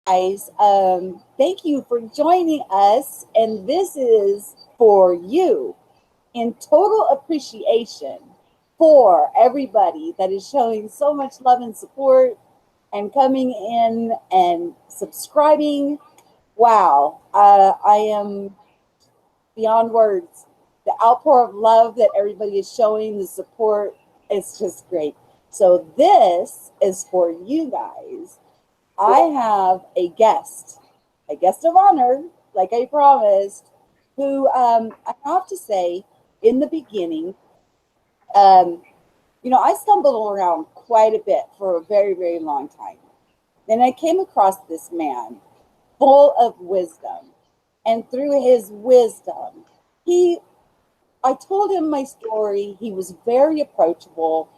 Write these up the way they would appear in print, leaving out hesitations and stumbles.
Guys, thank you for joining us. And this is for you in total appreciation for everybody that is showing so much love and support and coming in and subscribing. Wow, I am beyond words. The outpour of love that everybody is showing, the support, it's just great. So, this is for you guys. I have a guest of honor, like I promised, who I have to say, in the beginning, um, I stumbled around quite a bit for a very, very long time. Then I came across this man full of wisdom. And through his wisdom, he I told him my story. He was very approachable.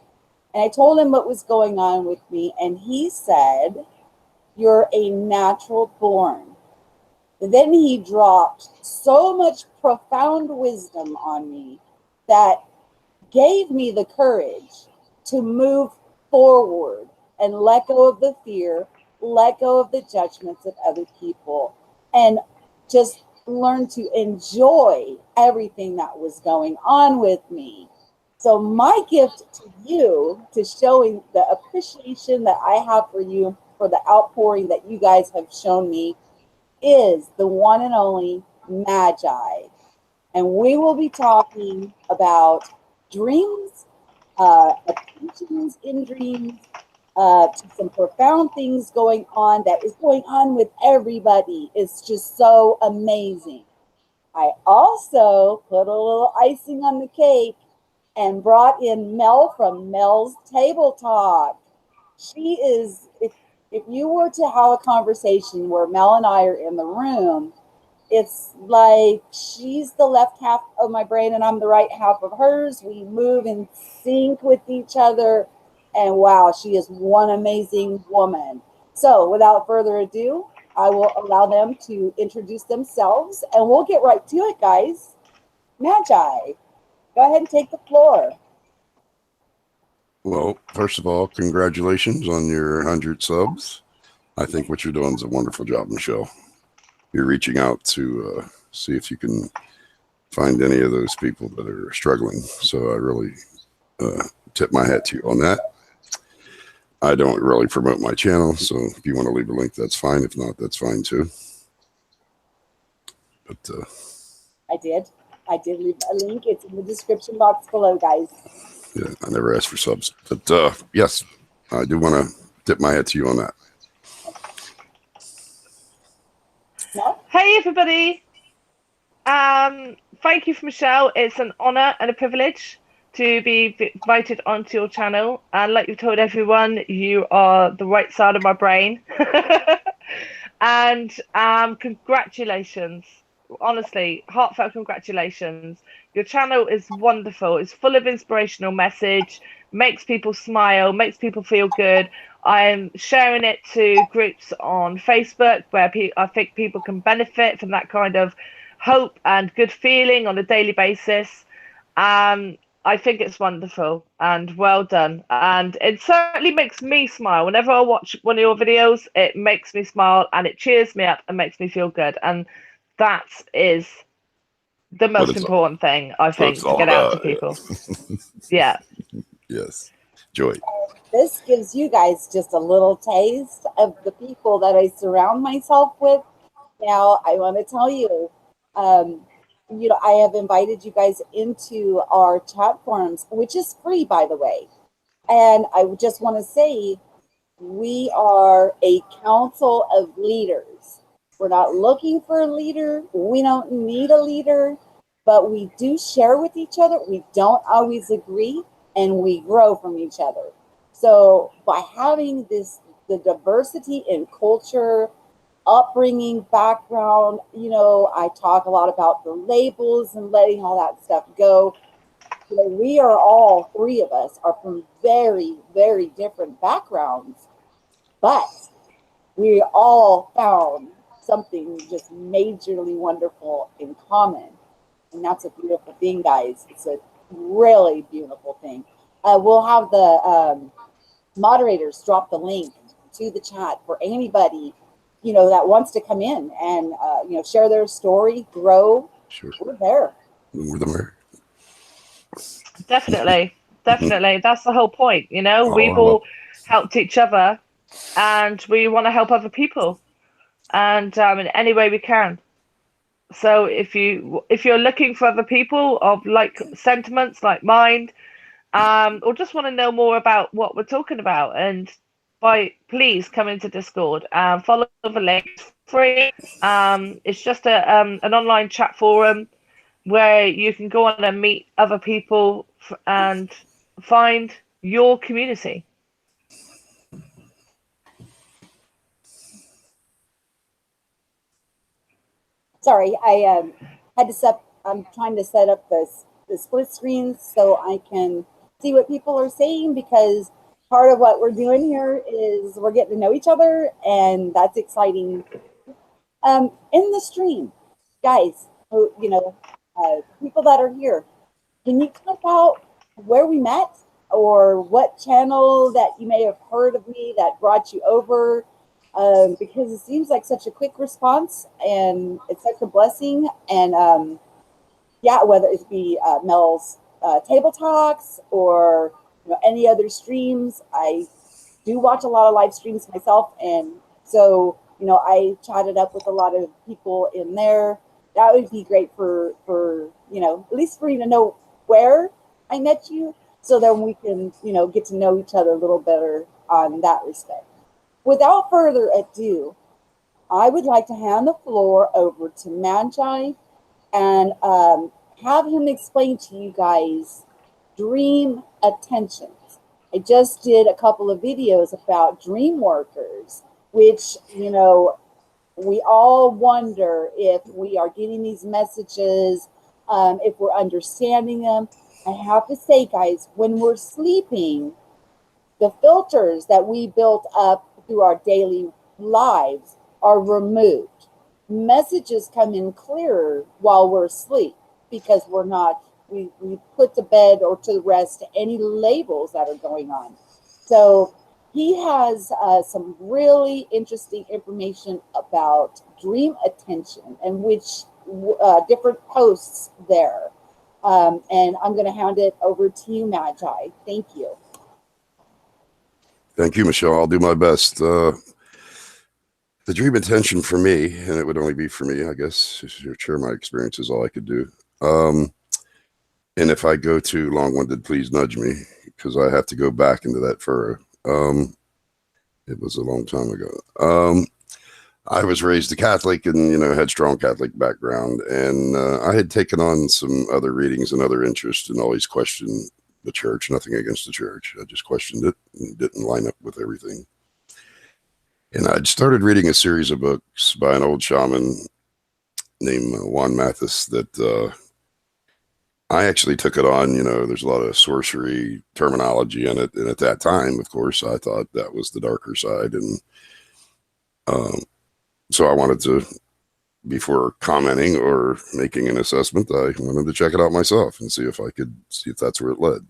And I told him what was going on with me. And he said, "You're a natural born." And then he dropped so much profound wisdom on me that gave me the courage to move forward and let go of the fear, let go of the judgments of other people, and just learn to enjoy everything that was going on with me. So, my gift to you, to showing the appreciation that I have for you, for the outpouring that you guys have shown me, is the one and only Magi. And we will be talking about dreams, attentions in dreams, to some profound things going on that is going on with everybody. It's just so amazing. I also put a little icing on the cake and brought in Mel from Mel's Table Talk. She is, if you were to have a conversation where Mel and I are in the room, it's like she's the left half of my brain and I'm the right half of hers. We move in sync with each other. And wow, she is one amazing woman. So, without further ado, I will allow them to introduce themselves and we'll get right to it, guys. Magi, go ahead and take the floor. Well, first of all, congratulations on your 100 subs. I think what you're doing is a wonderful job, Michelle. You're reaching out to see if you can find any of those people that are struggling. So I really tip my hat to you on that. I don't really promote my channel, so if you want to leave a link, that's fine. If not, that's fine too. But I did leave a link. It's in the description box below, guys. Yeah, I never asked for subs. But yes, I do want to tip my hat to you on that. No? Hey, everybody. Thank you for Michelle. It's an honor and a privilege to be invited onto your channel. And like you've told everyone, you are the right side of my brain. And congratulations. Honestly, heartfelt congratulations. Your channel is wonderful. It's full of inspirational message, makes people smile, makes people feel good. I'm sharing it to groups on Facebook where I think people can benefit from that kind of hope and good feeling on a daily basis. I think it's wonderful and well done. And it certainly makes me smile. Whenever I watch one of your videos, it makes me smile and it cheers me up and makes me feel good. And that is the most important thing, I think, to get out to people. Yeah. Yes. Joy. This gives you guys just a little taste of the people that I surround myself with. Now, I want to tell you, I have invited you guys into our chat forums, which is free, by the way. And I just want to say, we are a council of leaders. We're not looking for a leader. We don't need a leader, but we do share with each other. We don't always agree, and we grow from each other. So by having the diversity in culture, upbringing, background, I talk a lot about the labels and letting all that stuff go. We are all three of us are from very, very different backgrounds, but we all found something just majorly wonderful in common. And that's a beautiful thing, guys. It's a really beautiful thing. We'll have the moderators drop the link to the chat for anybody that wants to come in and share their story, grow, Sure. we're there. More the merrier. Definitely. Definitely. That's the whole point. Oh, We've I love all helped each other and we want to help other people and in any way we can. So if you're looking for other people of like sentiments like mine, or just want to know more about what we're talking about, and please come into Discord and follow the link. It's free. It's just an online chat forum where you can go on and meet other people and find your community. Sorry, I had to set. I'm trying to set up the split screens so I can see what people are saying, because part of what we're doing here is we're getting to know each other, and that's exciting. In the stream, guys, people that are here, can you talk about where we met or what channel that you may have heard of me that brought you over? Because it seems like such a quick response and it's such a blessing. And yeah, whether it be Mel's Table Talks or any other streams, I do watch a lot of live streams myself, and so I chatted up with a lot of people in there. That would be great for at least for you to know where I met you, so then we can get to know each other a little better on that respect. Without further ado, I would like to hand the floor over to Magi and have him explain to you guys dream attentions. I just did a couple of videos about dream workers, which, we all wonder if we are getting these messages, if we're understanding them. I have to say, guys, when we're sleeping, the filters that we built up through our daily lives are removed. Messages come in clearer while we're asleep because we put to bed or to rest any labels that are going on. So he has some really interesting information about dream attention and which different posts there. And I'm going to hand it over to you, Magi. Thank you. Thank you, Michelle. I'll do my best. The dream attention for me, and it would only be for me, I guess, to share my experience is all I could do. And if I go too long-winded, please nudge me, because I have to go back into that furrow. It was a long time ago. I was raised a Catholic and, had strong Catholic background. And I had taken on some other readings and other interests and always questioned the church. Nothing against the church. I just questioned it and didn't line up with everything. And I'd started reading a series of books by an old shaman named Juan Mathis that I actually took it on. There's a lot of sorcery terminology in it. And at that time, of course, I thought that was the darker side. And so I wanted to, before commenting or making an assessment, I wanted to check it out myself and see if that's where it led.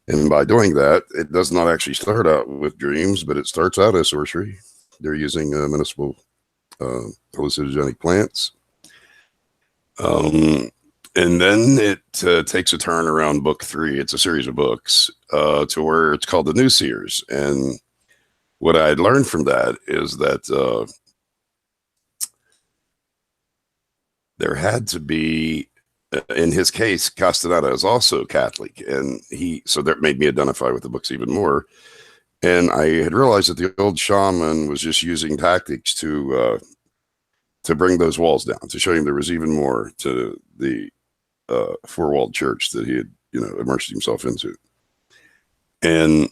And by doing that, it does not actually start out with dreams, but it starts out as sorcery. They're using medicinal hallucinogenic plants. And then it takes a turn around book 3. It's a series of books to where it's called the New Seers. And what I had learned from that is that there had to be, in his case, Castaneda is also Catholic, and so that made me identify with the books even more. And I had realized that the old shaman was just using tactics to bring those walls down, to show him there was even more to the four-walled church that he had, immersed himself into. And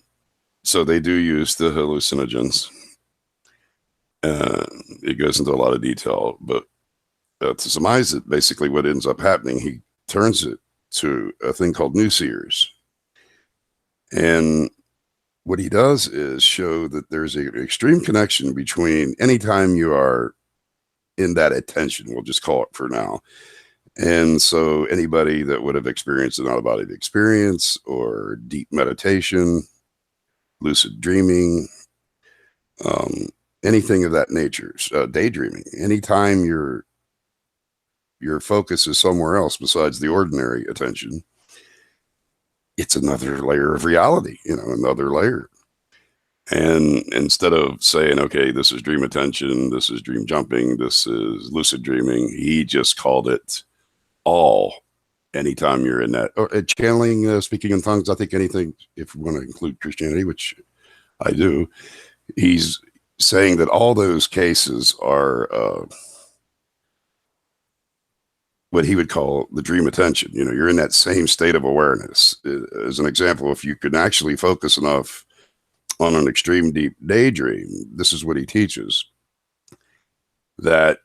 so they do use the hallucinogens. It goes into a lot of detail, but to surmise it, basically what ends up happening, he turns it to a thing called New Seers. And what he does is show that there's an extreme connection between anytime you are in that attention, we'll just call it for now. And so anybody that would have experienced an out-of-body experience or deep meditation, lucid dreaming, anything of that nature, daydreaming, anytime your focus is somewhere else besides the ordinary attention, it's another layer of reality, another layer. And instead of saying, okay, this is dream attention, this is dream jumping, this is lucid dreaming, he just called it all. Anytime you're in that, or channeling, speaking in tongues, I think anything, if we want to include Christianity, which I do, he's saying that all those cases are what he would call the dream attention. You're in that same state of awareness. As an example, if you can actually focus enough on an extreme deep daydream, this is what he teaches, that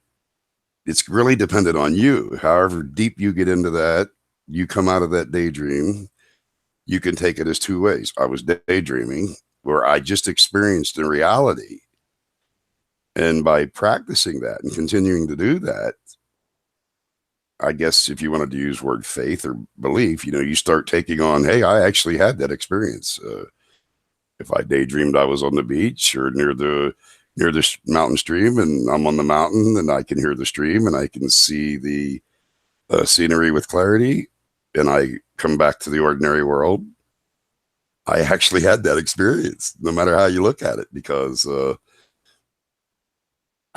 it's really dependent on you. However deep you get into that, you come out of that daydream, you can take it as two ways. I was daydreaming, where I just experienced in reality. And by practicing that and continuing to do that, I guess if you wanted to use word faith or belief, you start taking on, hey, I actually had that experience. If I daydreamed I was on the beach or near the mountain stream, and I'm on the mountain and I can hear the stream and I can see the scenery with clarity, and I come back to the ordinary world, I actually had that experience, no matter how you look at it, because I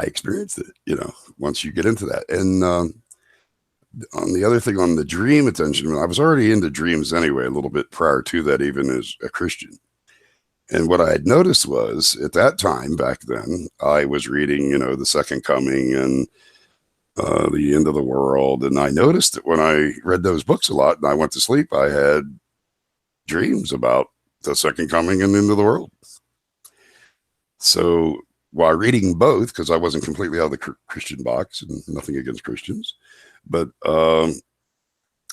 experienced it, once you get into that. And on the other thing, on the dream attention, I was already into dreams anyway, a little bit prior to that, even as a Christian. And what I had noticed was, at that time, back then, I was reading, the Second Coming and the End of the World. And I noticed that when I read those books a lot and I went to sleep, I had dreams about the Second Coming and the End of the World. So while reading both, because I wasn't completely out of the Christian box, and nothing against Christians, but I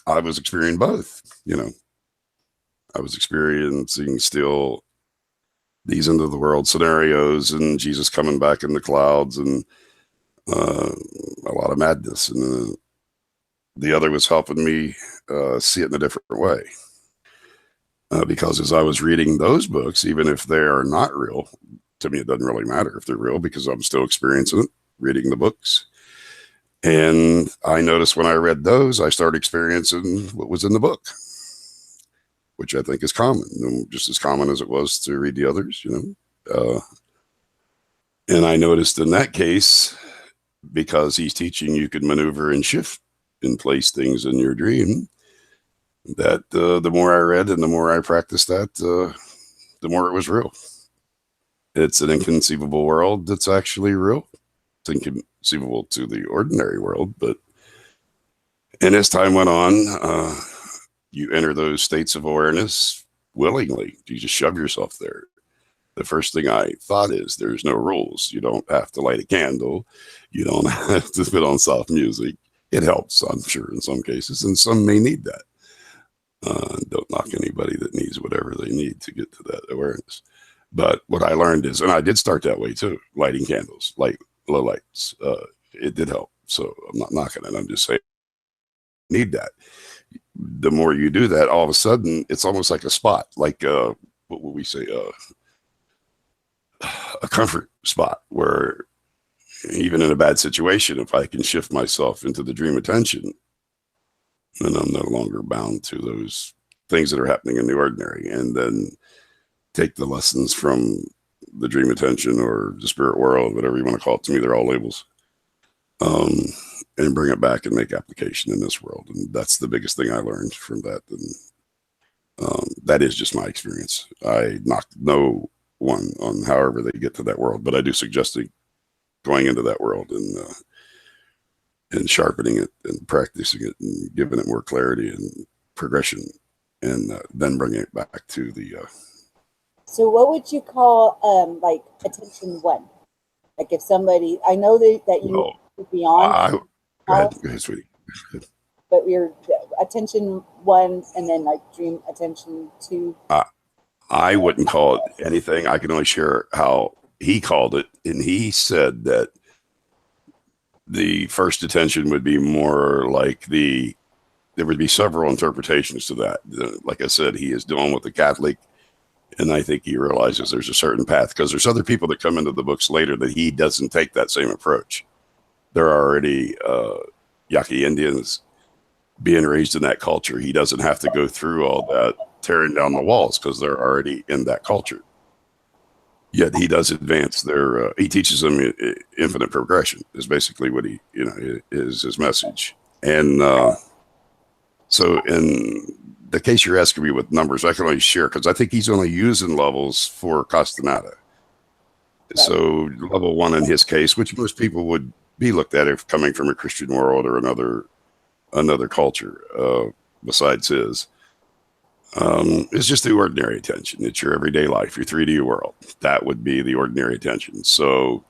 was experiencing both, I was experiencing still these end of the world scenarios and Jesus coming back in the clouds and a lot of madness. And the other was helping me see it in a different way. Because as I was reading those books, even if they are not real, to me, it doesn't really matter if they're real, because I'm still experiencing it, reading the books. And I noticed when I read those, I started experiencing what was in the book, which I think is common, just as common as it was to read the others, and I noticed in that case, because he's teaching you could maneuver and shift and place things in your dream, that the more I read and the more I practiced that, the more it was real. It's an inconceivable world that's actually real. It's inconceivable to the ordinary world, and as time went on, you enter those states of awareness willingly. You just shove yourself there. The first thing I thought is, there's no rules. You don't have to light a candle. You don't have to put on soft music. It helps, I'm sure, in some cases, and some may need that. Don't knock anybody that needs whatever they need to get to that awareness. But what I learned is, and I did start that way too, lighting candles, low lights. It did help. So I'm not knocking it. I'm just saying, need that. The more you do that, all of a sudden, it's almost like a spot, like what would we say, a comfort spot, where even in a bad situation, if I can shift myself into the dream attention, then I'm no longer bound to those things that are happening in the ordinary, and then take the lessons from the dream attention or the spirit world, whatever you want to call it. To me, they're all labels. And bring it back and make application in this world. And that's the biggest thing I learned from that. And that is just my experience. I knock no one on however they get to that world, but I do suggest going into that world and sharpening it and practicing it and giving it more clarity and progression, and then bringing it back to the. So what would you call like attention one? Like if somebody, I know that you would be on. Go ahead, sweetie. But we're attention one, and then like dream attention two. I wouldn't call it anything. I can only share how he called it, and he said that the first attention would be more like there would be several interpretations to that. Like I said, he is dealing with the Catholic And I think he realizes there's a certain path, because there's other people that come into the books later that he doesn't take that same approach. There are already Yaqui Indians being raised in that culture. He doesn't have to go through all that tearing down the walls because they're already in that culture. Yet he does advance their. He teaches them infinite progression. Is basically what he, is his message. And so, in the case you're asking me with numbers, I can only share because I think he's only using levels for Castaneda. Right. So level 1 in his case, which most people would be looked at if coming from a Christian world or another culture besides his. It's just the ordinary attention. It's your everyday life, your 3D world. That would be the ordinary attention. So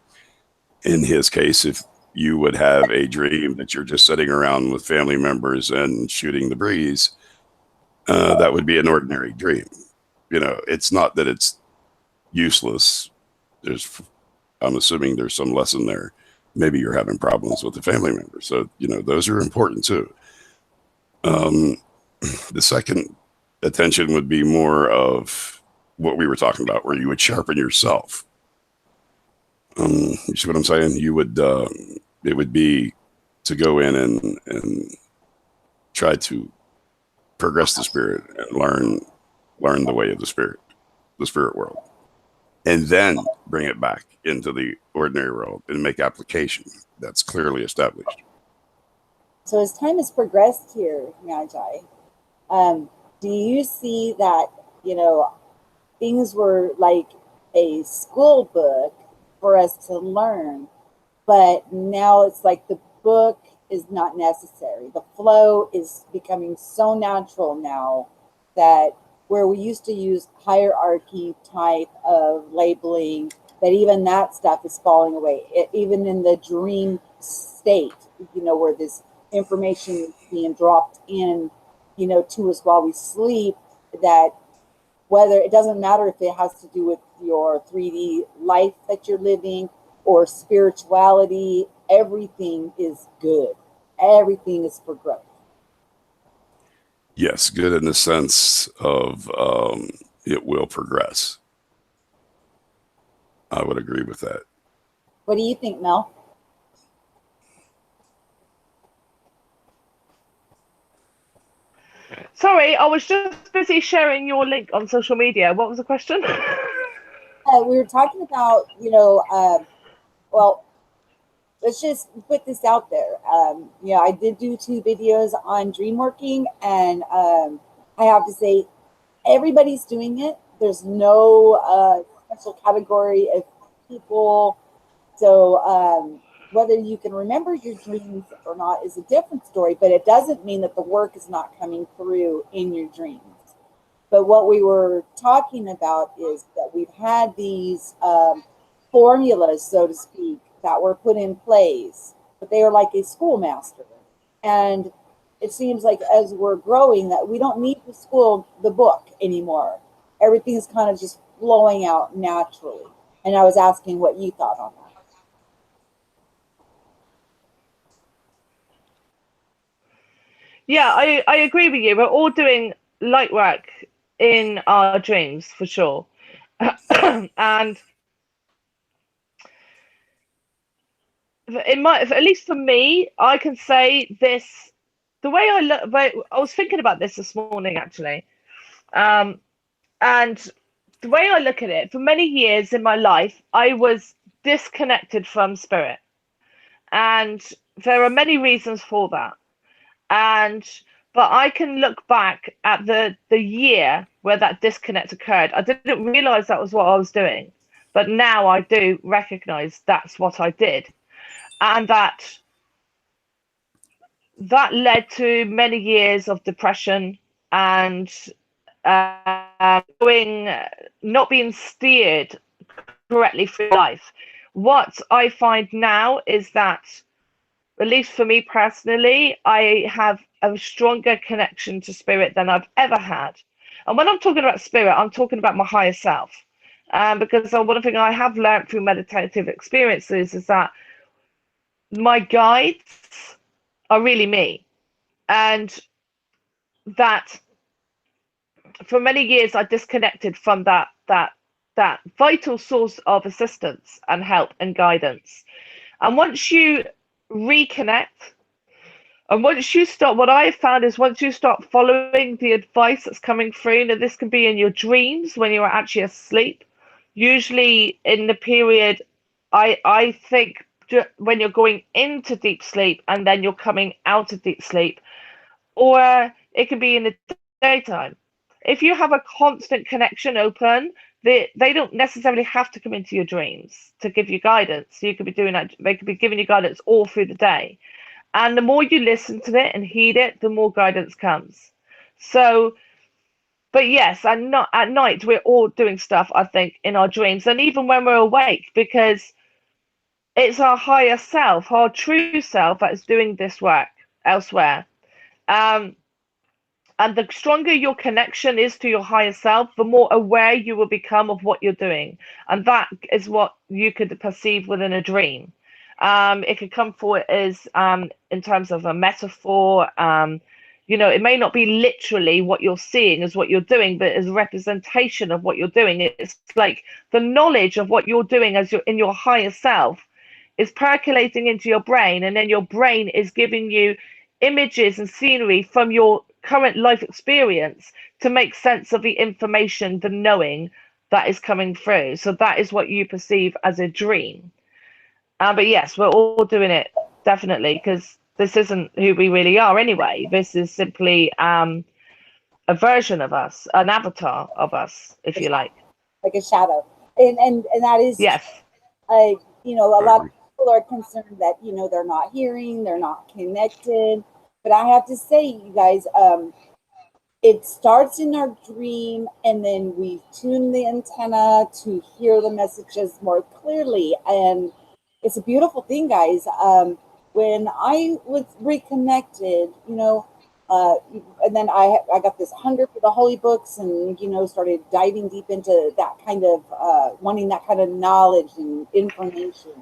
in his case, if you would have a dream that you're just sitting around with family members and shooting the breeze, that would be an ordinary dream. It's not that it's useless. I'm assuming there's some lesson there. Maybe you're having problems with the family member. So, those are important too. The second attention would be more of what we were talking about, where you would sharpen yourself. You see what I'm saying? You would, it would be to go in and try to progress the spirit and learn the way of the spirit world, and then bring it back into the ordinary world and make application that's clearly established. So as time has progressed here, Magi, do you see that, things were like a school book for us to learn, but now it's like the book is not necessary. The flow is becoming so natural now that where we used to use hierarchy type of labeling, that even that stuff is falling away. Even in the dream state, where this information is being dropped in, to us while we sleep, that whether it doesn't matter if it has to do with your 3D life that you're living or spirituality, everything is good. Everything is for growth. Yes, good in the sense of it will progress. I would agree with that. What do you think, Mel? Sorry, I was just busy sharing your link on social media. What was the question? We were talking about, well, let's just put this out there. I did do 2 videos on dream working, and I have to say, everybody's doing it. There's no special category of people. So whether you can remember your dreams or not is a different story, but it doesn't mean that the work is not coming through in your dreams. But what we were talking about is that we've had these formulas, so to speak, that were put in place, but they are like a schoolmaster. And it seems like as we're growing that we don't need to school the book anymore. Everything's kind of just flowing out naturally. And I was asking what you thought on that. Yeah, I agree with you. We're all doing light work in our dreams for sure. And at least for me, I can say this, the way I look, I was thinking about this morning actually. And the way I look at it, for many years in my life, I was disconnected from spirit. And there are many reasons for that. But I can look back at the year where that disconnect occurred. I didn't realize that was what I was doing, but now I do recognize that's what I did, and that led to many years of depression and not being steered correctly through life. What I find now is that, at least for me personally, I have a stronger connection to spirit than I've ever had. And when I'm talking about spirit, I'm talking about my higher self. Because one thing I have learned through meditative experiences is that my guides are really me. And that for many years I disconnected from that vital source of assistance and help and guidance. And once you reconnect, and once you start, what I have found is once you start following the advice that's coming through, and this can be in your dreams when you're actually asleep, usually in the period, I think when you're going into deep sleep and then you're coming out of deep sleep, or it can be in the daytime. If you have a constant connection open, they don't necessarily have to come into your dreams to give you guidance. You could be doing that, they could be giving you guidance all through the day. And the more you listen to it and heed it, the more guidance comes. So, but yes, and not at night, we're all doing stuff, I think, in our dreams, and even when we're awake, because it's our higher self, our true self, that is doing this work elsewhere. Um, and the stronger your connection is to your higher self, the more aware you will become of what you're doing. And that is what you could perceive within a dream. It could come forward as in terms of a metaphor. It may not be literally what you're seeing as what you're doing, but as a representation of what you're doing. It's like the knowledge of what you're doing as you're in your higher self is percolating into your brain, and then your brain is giving you images and scenery from your current life experience to make sense of the information, the knowing that is coming through. So that is what you perceive as a dream. But yes, we're all doing it, definitely, because this isn't who we really are anyway. This is simply a version of us, an avatar of us, if you like. Like a shadow. And that is, Yes. a I lot of agree. people are concerned that, they're not hearing, they're not connected. But I have to say, you guys, it starts in our dream, and then we tune the antenna to hear the messages more clearly. And it's a beautiful thing, guys. When I was reconnected, uh, and then I got this hunger for the holy books, and started diving deep into that kind of wanting that kind of knowledge and information.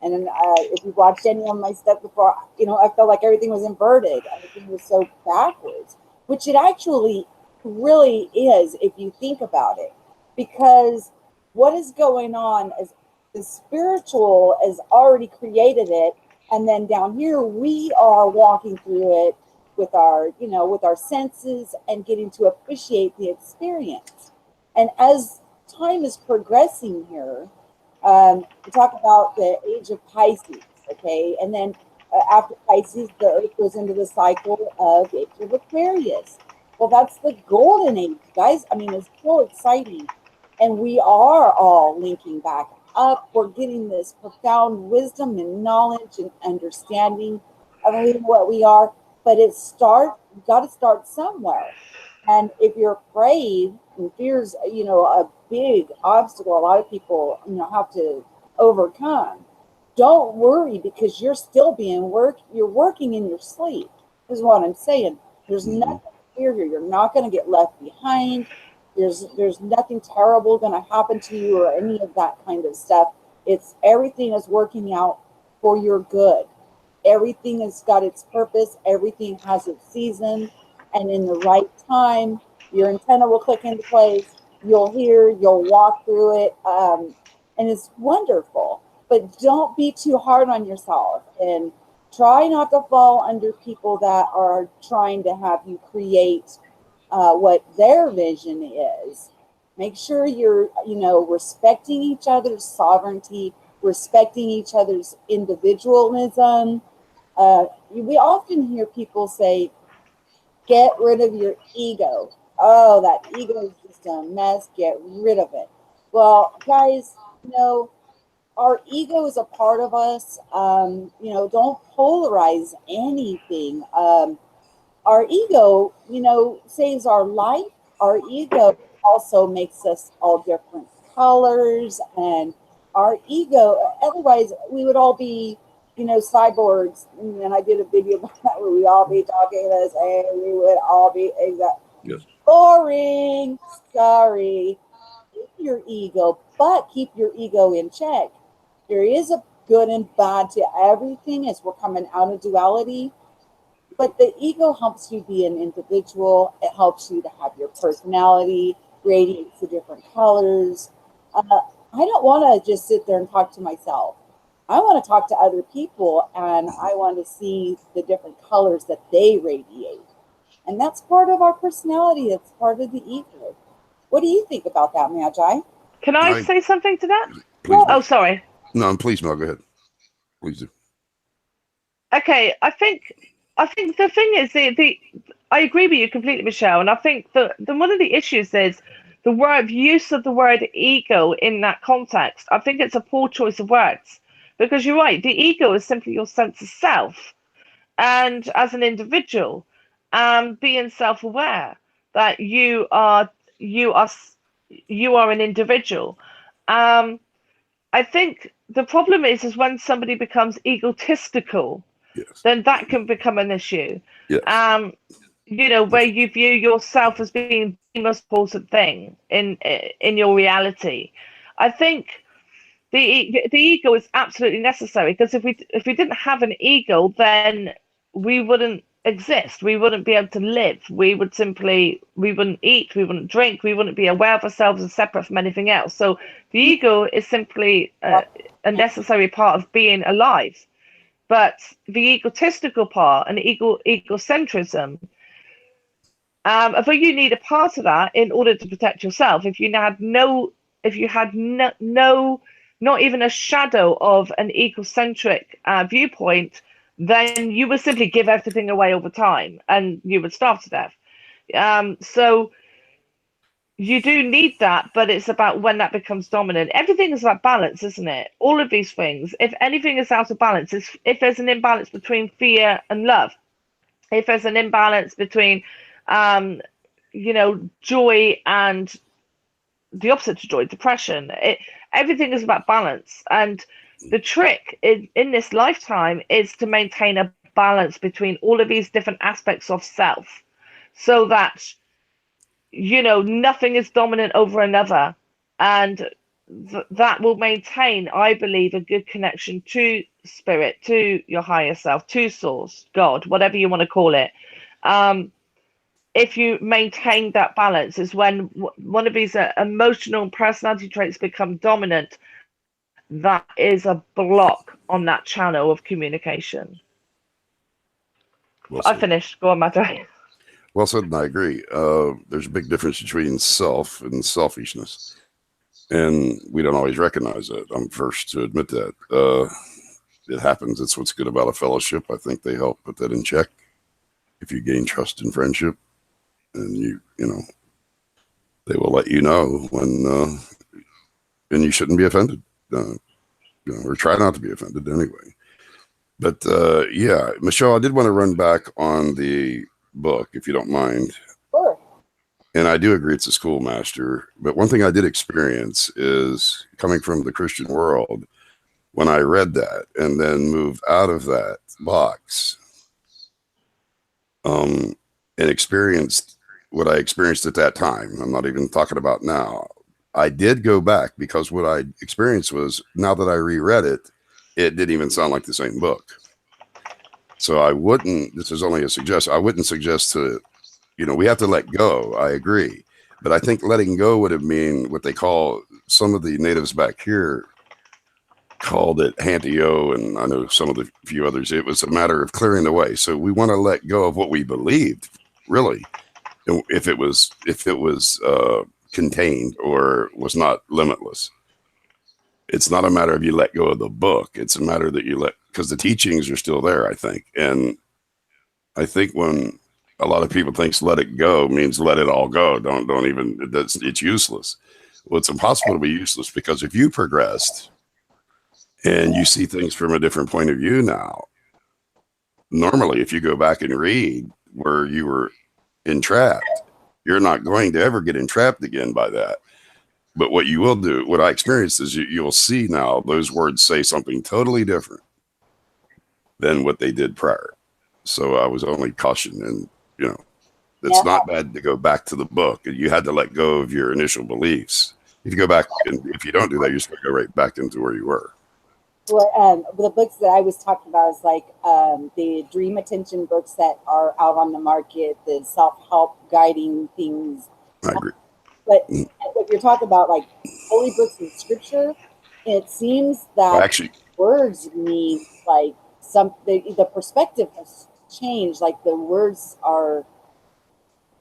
And then if you watched any of my stuff before, I felt like everything was inverted, everything was so backwards, which it actually really is if you think about it, because what is going on is the spiritual has already created it, and then down here we are walking through it with our with our senses and getting to appreciate the experience. And as time is progressing here, we talk about the age of Pisces, okay, and then after Pisces the earth goes into the cycle of the age of Aquarius. Well, that's the golden age, guys. I mean, it's so exciting, and we are all linking back up. We're getting this profound wisdom and knowledge and understanding of who what we are. But you got to start somewhere. And if you're afraid, and fear's a big obstacle a lot of people have to overcome, don't worry, because you're still you're working in your sleep, is what I'm saying. There's Hmm. nothing here. You're not going to get left behind. There's nothing terrible going to happen to you or any of that kind of stuff. It's everything is working out for your good. Everything has got its purpose. Everything has its season, and in the right time, your antenna will click into place. You'll hear. You'll walk through it, and it's wonderful. But don't be too hard on yourself, and try not to fall under people that are trying to have you create what their vision is. Make sure you're, respecting each other's sovereignty, respecting each other's individualism. We often hear people say, get rid of your ego. Oh, that ego is just a mess. Get rid of it. Well, guys, our ego is a part of us. Don't polarize anything. Our ego, saves our life. Our ego also makes us all different colors, and our ego, otherwise we would all be, cyborgs. And I did a video about that where we all be talking this, and we would all be exact Yes. boring. Sorry. Keep your ego, but keep your ego in check. There is a good and bad to everything as we're coming out of duality. But the ego helps you be an individual. It helps you to have your personality radiates the different colors. I don't want to just sit there and talk to myself. I want to talk to other people, and I want to see the different colors that they radiate. And that's part of our personality. It's part of the ego. What do you think about that, Magi? Can I say something to that? Please. Oh, sorry. No, please, Mel, go ahead. Please do. Okay, I think the thing is the I agree with you completely, Michelle, and I think that one of the issues is the word use of the word ego in that context. I think it's a poor choice of words because you're right. The ego is simply your sense of self, and as an individual, being self-aware that you are you are an individual. Um, I think the problem is when somebody becomes egotistical, Yes. then that can become an issue. Yes. Where you view yourself as being the most important thing in your reality. I think the ego is absolutely necessary because if we didn't have an ego, then we wouldn't exist. We wouldn't be able to live. We wouldn't eat. We wouldn't drink. We wouldn't be aware of ourselves and separate from anything else. So the ego is simply a necessary part of being alive. But the egotistical part and egocentrism, although you need a part of that in order to protect yourself, if you had no, not even a shadow of an egocentric viewpoint, then you would simply give everything away over time and you would starve to death. So you do need that, but it's about when that becomes dominant. Everything is about balance, isn't it? All of these things. If anything is out of balance, if there's an imbalance between fear and love, if there's an imbalance between, joy and the opposite to joy, depression, everything is about balance. And the trick in this lifetime is to maintain a balance between all of these different aspects of self so that nothing is dominant over another, and that will maintain, I believe, a good connection to spirit, to your higher self, to source, God, whatever you want to call it. If you maintain that balance, is when one of these emotional personality traits become dominant. That is a block on that channel of communication. Well I said. finished. Go on, Magi. Well said, and I agree. There's a big difference between self and selfishness, and we don't always recognize that. I'm first to admit that. It happens. It's what's good about a fellowship. I think they help put that in check. If you gain trust and friendship, and they will let you know when, and you shouldn't be offended, or try not to be offended anyway. But yeah, Michelle, I did want to run back on the book, if you don't mind. Sure. And I do agree it's a schoolmaster. But one thing I did experience is coming from the Christian world, when I read that and then moved out of that box, and experienced what I experienced at that time. I'm not even talking about now. I did go back because what I experienced was, now that I reread it, it didn't even sound like the same book. So I wouldn't, this is only a suggestion, I wouldn't suggest to, we have to let go. I agree. But I think letting go would have mean what they call, some of the natives back here called it hantio, and I know some of the few others, it was a matter of clearing the way. So we want to let go of what we believed, really, if it was contained or was not limitless. It's not a matter of you let go of the book. It's a matter that you because the teachings are still there, I think. And I think when a lot of people think let it go means let it all go. Don't even, it's useless. Well, it's impossible to be useless, because if you progressed and you see things from a different point of view now, normally if you go back and read where you were entrapped, you're not going to ever get entrapped again by that. But what you will do, what I experienced, is you'll see now those words say something totally different than what they did prior. So I was only cautioned, and it's not bad to go back to the book. You had to let go of your initial beliefs. If you go back, and if you don't do that, you're just going to go right back into where you were. Well, the books that I was talking about is like the dream attention books that are out on the market, the self-help guiding things. I agree. But Mm. what you're talking about, like holy books and scripture, it seems Well, that actually, words mean like the perspective has changed. Like the words are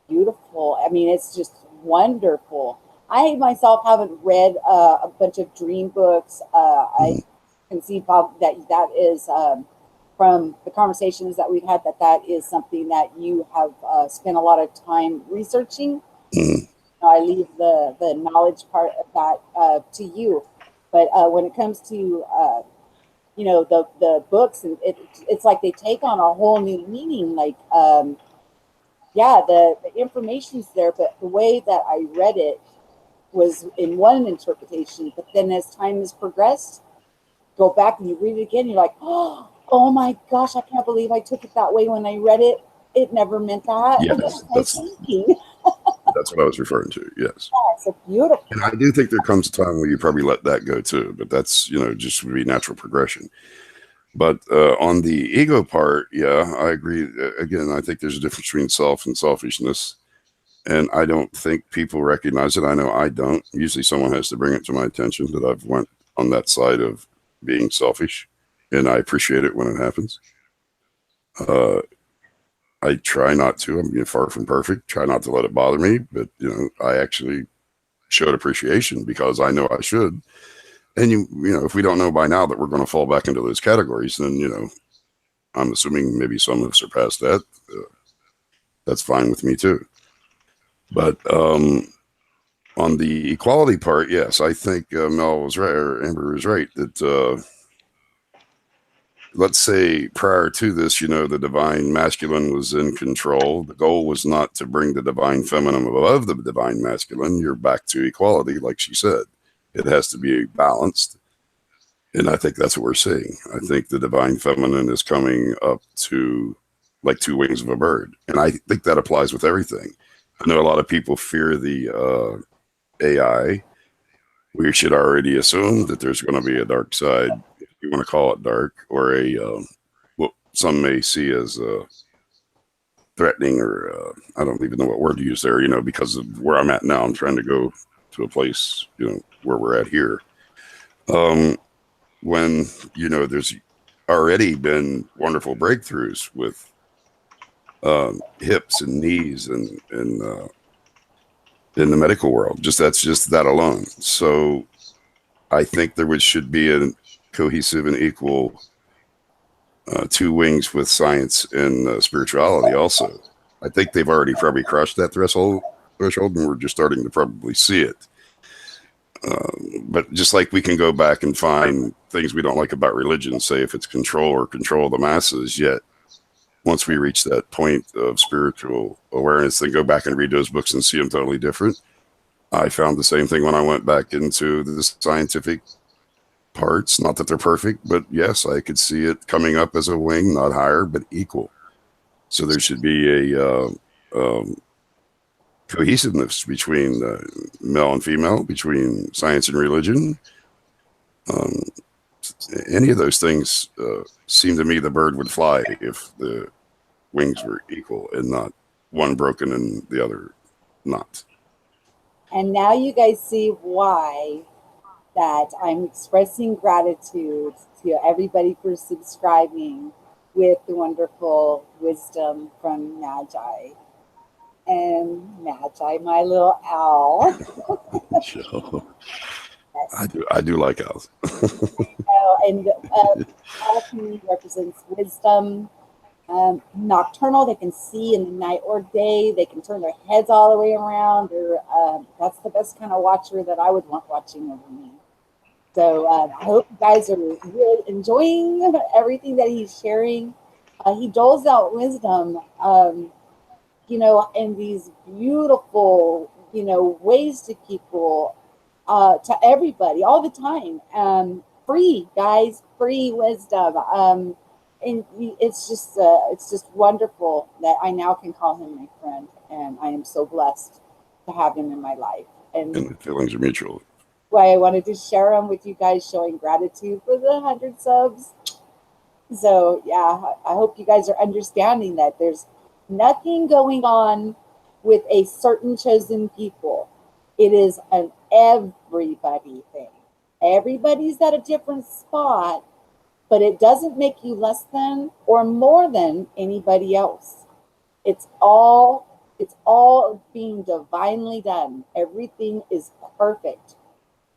beautiful. I mean, it's just wonderful. I myself haven't read a bunch of dream books. I mm, can see Bob that is from the conversations that we've had that is something that you have spent a lot of time researching. mm, I leave the knowledge part of that to you. But when it comes to the books, and it's like they take on a whole new meaning. Like yeah, the information's there, but the way that I read it was in one interpretation. But then as time has progressed, go back and you read it again, you're like, oh my gosh, I can't believe I took it that way when I read it. It never meant that. What yes, was I thinking? that's what I was referring to. Yes. It's a beautiful. And I do think there comes a time where you probably let that go too, but that's, just would be natural progression. But on the ego part, yeah, I agree. Again, I think there's a difference between self and selfishness. And I don't think people recognize it. I know I don't. Usually someone has to bring it to my attention that I've went on that side of being selfish. And I appreciate it when it happens. Uh, I try not to. I'm far from perfect. Try not to let it bother me. But, I actually showed appreciation because I know I should. And if we don't know by now that we're going to fall back into those categories, then I'm assuming maybe some have surpassed that. That's fine with me too. But on the equality part, yes, I think Mel was right, or Amber was right that let's say prior to this, the divine masculine was in control. The goal was not to bring the divine feminine above the divine masculine. You're back to equality, like she said. It has to be balanced. And I think that's what we're seeing. I think the divine feminine is coming up to like two wings of a bird. And I think that applies with everything. I know a lot of people fear the AI. We should already assume that there's going to be a dark side, if you want to call it dark, or what some may see as threatening, or I don't even know what word to use there, because of where I'm at now. I'm trying to go to a place, where we're at here. When there's already been wonderful breakthroughs with hips and knees and in the medical world. That's just that alone. So I think should be a cohesive and equal two wings with science and spirituality. Also, I think they've already probably crossed that threshold, and we're just starting to probably see it. But just like we can go back and find things we don't like about religion, say if it's control of the masses, yet once we reach that point of spiritual awareness, then go back and read those books and see them totally different. I found the same thing when I went back into the scientific parts. Not that they're perfect, but yes, I could see it coming up as a wing, not higher, but equal. So there should be a cohesiveness between male and female, between science and religion. Um, any of those things seem to me the bird would fly if the wings were equal and not one broken and the other not. And now you guys see why that I'm expressing gratitude to everybody for subscribing with the wonderful wisdom from Magi. And Magi, my little owl. So, Yes. I do like owls. And owl to me represents wisdom. Nocturnal, they can see in the night or day. They can turn their heads all the way around. That's the best kind of watcher that I would want watching over me. So I hope you guys are really enjoying everything that he's sharing. He doles out wisdom, in these beautiful, ways to people, to everybody, all the time. Free, guys, free wisdom. And it's just wonderful that I now can call him my friend, and I am so blessed to have him in my life. And And the feelings are mutual. why I wanted to share them with you guys, showing gratitude for the 100 subs. So yeah, I hope you guys are understanding that there's nothing going on with a certain chosen people. It is an everybody thing. Everybody's at a different spot, but it doesn't make you less than or more than anybody else. It's all being divinely done. Everything is perfect.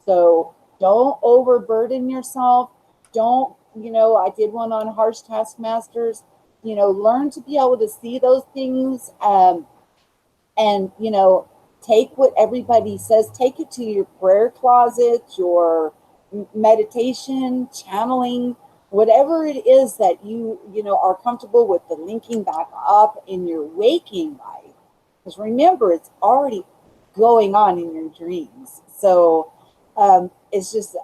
So don't overburden yourself. Don't, I did one on harsh taskmasters. Learn to be able to see those things, and, take what everybody says, take it to your prayer closet, your meditation, channeling, whatever it is that are comfortable with, the linking back up in your waking life. Because remember, it's already going on in your dreams. So it's just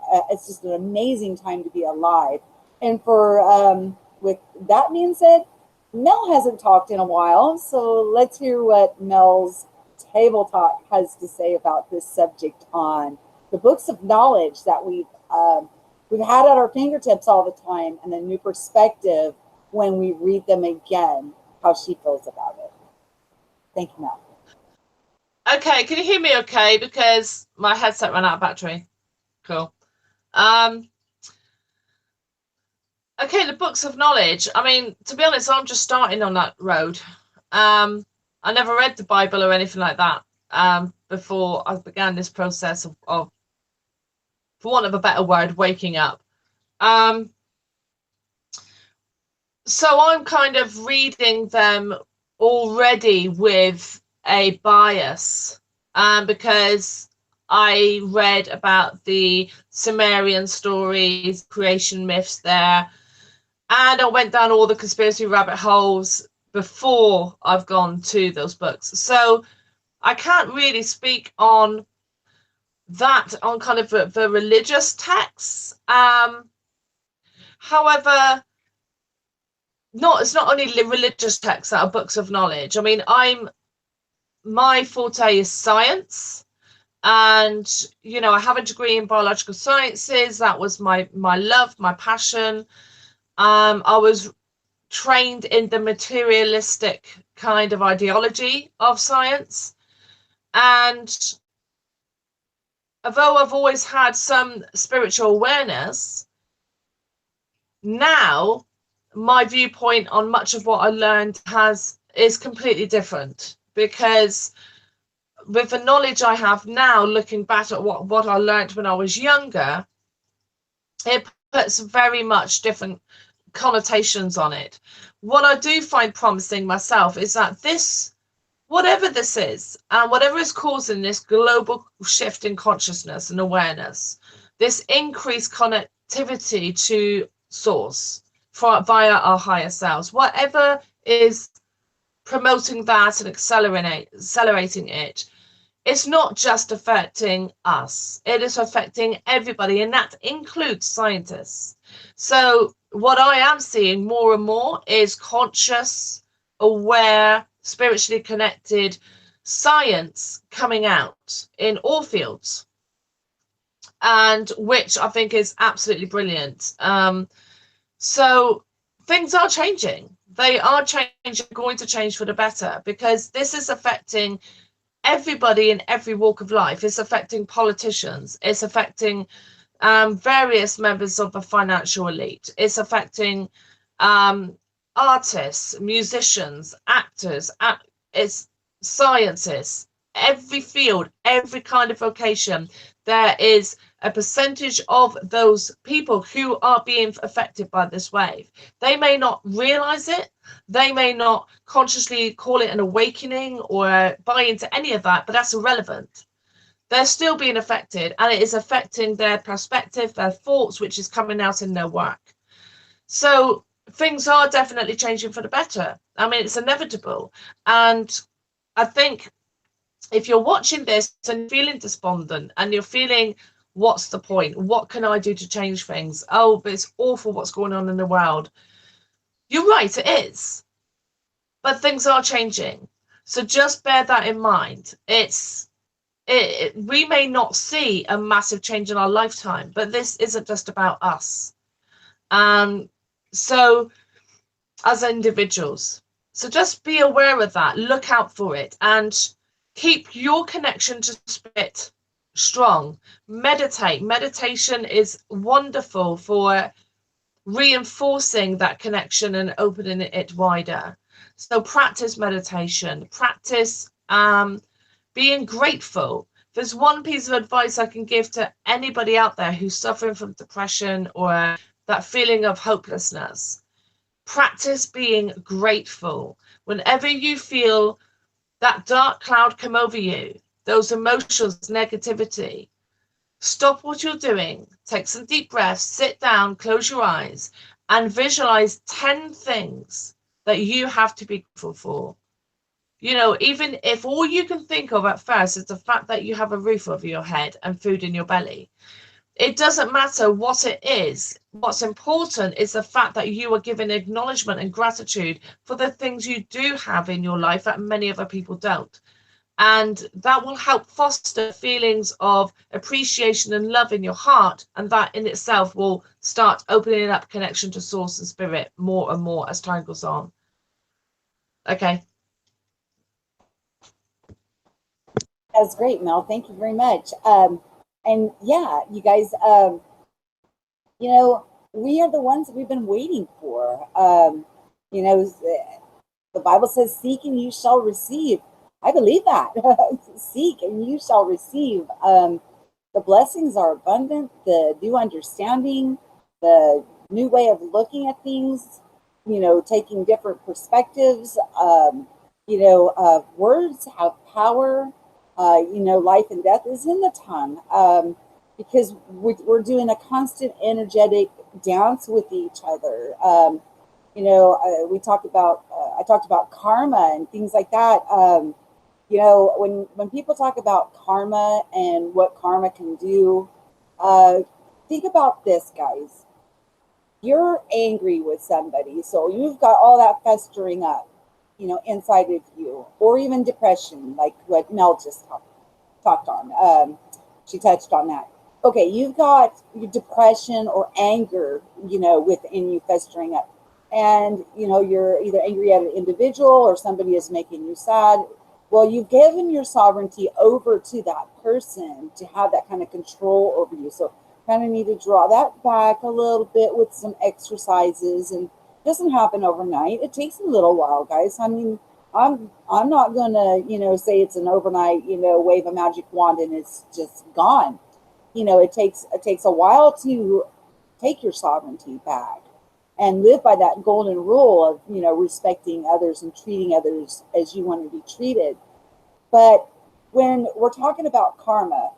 an amazing time to be alive. And for with that being said, Mel hasn't talked in a while, so let's hear what Mel's table talk has to say about this subject on the books of knowledge that we've had at our fingertips all the time, and a new perspective when we read them again, how she feels about it. Thank you, Mel. Okay, can you hear me okay? Because my headset ran out of battery. Cool. Okay, the books of knowledge. I mean, to be honest, I'm just starting on that road. I never read the Bible or anything like that before I began this process of, for want of a better word, waking up. So I'm kind of reading them already with a bias, because I read about the Sumerian stories, creation myths there, and I went down all the conspiracy rabbit holes before I've gone to those books. So I can't really speak on that, on kind of the religious texts. However, it's not only religious texts that are books of knowledge. I mean, my forte is science, and I have a degree in biological sciences. That was my love, my passion. I was trained in the materialistic kind of ideology of science, and although I've always had some spiritual awareness, now my viewpoint on much of what I learned is completely different, because with the knowledge I have now, looking back at what I learned when I was younger, it puts very much different connotations on it. What I do find promising myself is that whatever this is, and whatever is causing this global shift in consciousness and awareness, this increased connectivity to source via our higher selves, whatever is promoting that and accelerating it, it's not just affecting us, it is affecting everybody, and that includes scientists. So what I am seeing more and more is conscious, aware, spiritually connected science coming out in all fields, and which I think is absolutely brilliant. So things are changing. They are changing, going to change for the better, because this is affecting everybody in every walk of life. It's affecting politicians. It's affecting various members of the financial elite. It's affecting artists, musicians, actors, it's scientists, every field, every kind of vocation. There is a percentage of those people who are being affected by this wave. They may not realize it. They may not consciously call it an awakening or buy into any of that, but that's irrelevant. They're still being affected, and it is affecting their perspective, their thoughts, which is coming out in their work. So things are definitely changing for the better. I mean, it's inevitable. And I think if you're watching this and feeling despondent and you're feeling, what's the point? What can I do to change things? Oh, but it's awful what's going on in the world. You're right, it is. But things are changing. So just bear that in mind. It's we may not see a massive change in our lifetime, but this isn't just about us. So as individuals, so just be aware of that, look out for it, and keep your connection to spirit strong. Meditation is wonderful for reinforcing that connection and opening it wider. So practice meditation, practice being grateful. If there's one piece of advice I can give to anybody out there who's suffering from depression or that feeling of hopelessness, practice being grateful. Whenever you feel that dark cloud come over you, those emotions, negativity, stop what you're doing, take some deep breaths, sit down, close your eyes, and visualize 10 things that you have to be grateful for. You know, even if all you can think of at first is the fact that you have a roof over your head and food in your belly, it doesn't matter what it is. What's important is the fact that you are giving acknowledgement and gratitude for the things you do have in your life that many other people don't. And that will help foster feelings of appreciation and love in your heart. And that in itself will start opening up connection to source and spirit more and more as time goes on. Okay. That's great, Mel. Thank you very much. And yeah, you guys, you know, we are the ones that we've been waiting for. You know, the Bible says, seek and you shall receive. I believe that. Seek and you shall receive. The blessings are abundant, the new understanding, the new way of looking at things, you know, taking different perspectives. You know, words have power. You know, life and death is in the tongue, because we're doing a constant energetic dance with each other. You know, we talked about, I talked about karma and things like that. You know, when people talk about karma and what karma can do, think about this, guys. You're angry with somebody, so you've got all that festering up, you know, inside of you, or even depression, like what Mel just talked on. She touched on that. Okay, you've got your depression or anger, you know, within you festering up. And, you know, you're either angry at an individual or somebody is making you sad. Well, you've given your sovereignty over to that person to have that kind of control over you. So kind of need to draw that back a little bit with some exercises, and it doesn't happen overnight. It takes a little while, guys. I mean, I'm not gonna, you know, say it's an overnight, you know, wave a magic wand and it's just gone. You know, it takes a while to take your sovereignty back and live by that golden rule of, you know, respecting others and treating others as you want to be treated. But when we're talking about karma,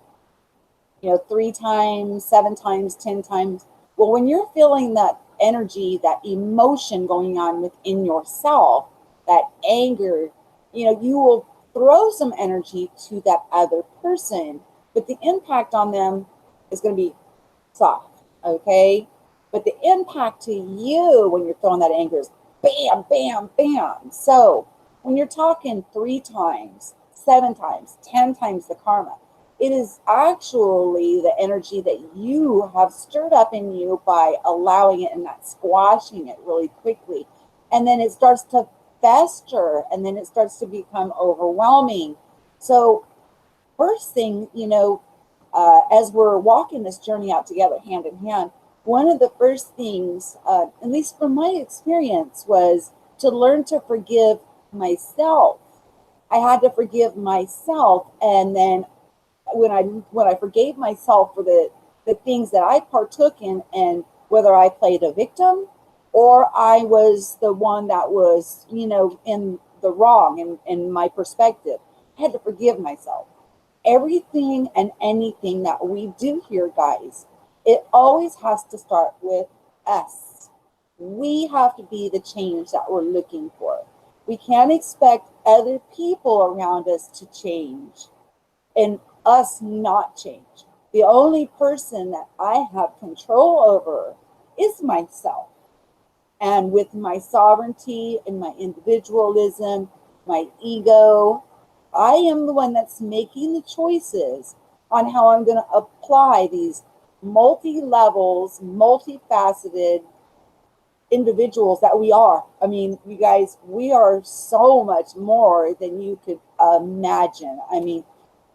you know, 3 times, 7 times, 10 times, well, when you're feeling that energy, that emotion going on within yourself, that anger, you know, you will throw some energy to that other person, but the impact on them is going to be soft, okay? But the impact to you when you're throwing that anger is bam, bam, bam. So when you're talking 3 times, 7 times, 10 times the karma, it is actually the energy that you have stirred up in you by allowing it and not squashing it really quickly. And then it starts to fester, and then it starts to become overwhelming. So first thing, you know, as we're walking this journey out together hand in hand, one of the first things, at least from my experience, was to learn to forgive myself. I had to forgive myself, and then when I forgave myself for the things that I partook in, and whether I played a victim or I was the one that was, you know, in the wrong in my perspective, I had to forgive myself. Everything and anything that we do here, guys, it always has to start with us. We have to be the change that we're looking for. We can't expect other people around us to change and us not change. The only person that I have control over is myself. And with my sovereignty and my individualism, my ego, I am the one that's making the choices on how I'm going to apply these multi-levels, multifaceted individuals that we are. I mean, you guys, we are so much more than you could imagine. I mean,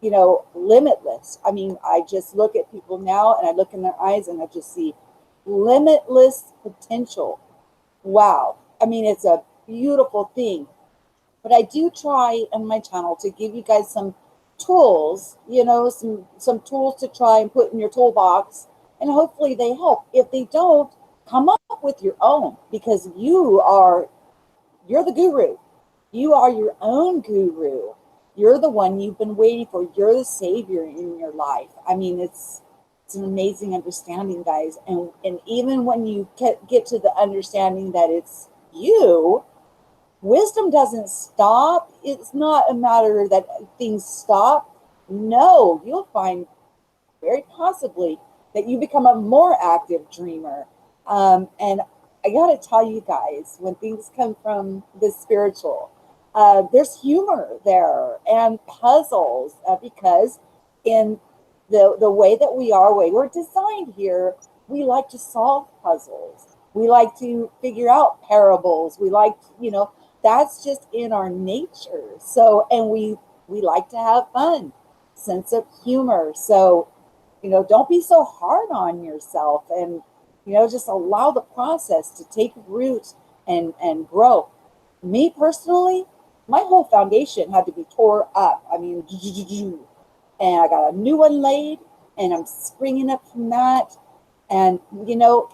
you know, limitless. I mean, I just look at people now and I look in their eyes and I just see limitless potential. Wow. I mean, it's a beautiful thing. But I do try on my channel to give you guys some tools, you know, some tools to try and put in your toolbox, and hopefully they help. If they don't, come up with your own, because you're the guru. You are your own guru. You're the one you've been waiting for. You're the savior in your life. I mean, it's an amazing understanding, guys. And even when you get to the understanding that it's you, wisdom doesn't stop. It's not a matter that things stop. No, you'll find very possibly that you become a more active dreamer. And I got to tell you guys, when things come from the spiritual, there's humor there and puzzles, because in the way that we're designed here, we like to solve puzzles. We like to figure out parables. We like, you know, that's just in our nature. So, and we like to have fun, sense of humor. So, you know, don't be so hard on yourself, and, you know, just allow the process to take root and grow. Me personally, my whole foundation had to be tore up. I mean, and I got a new one laid, and I'm springing up from that. And, you know,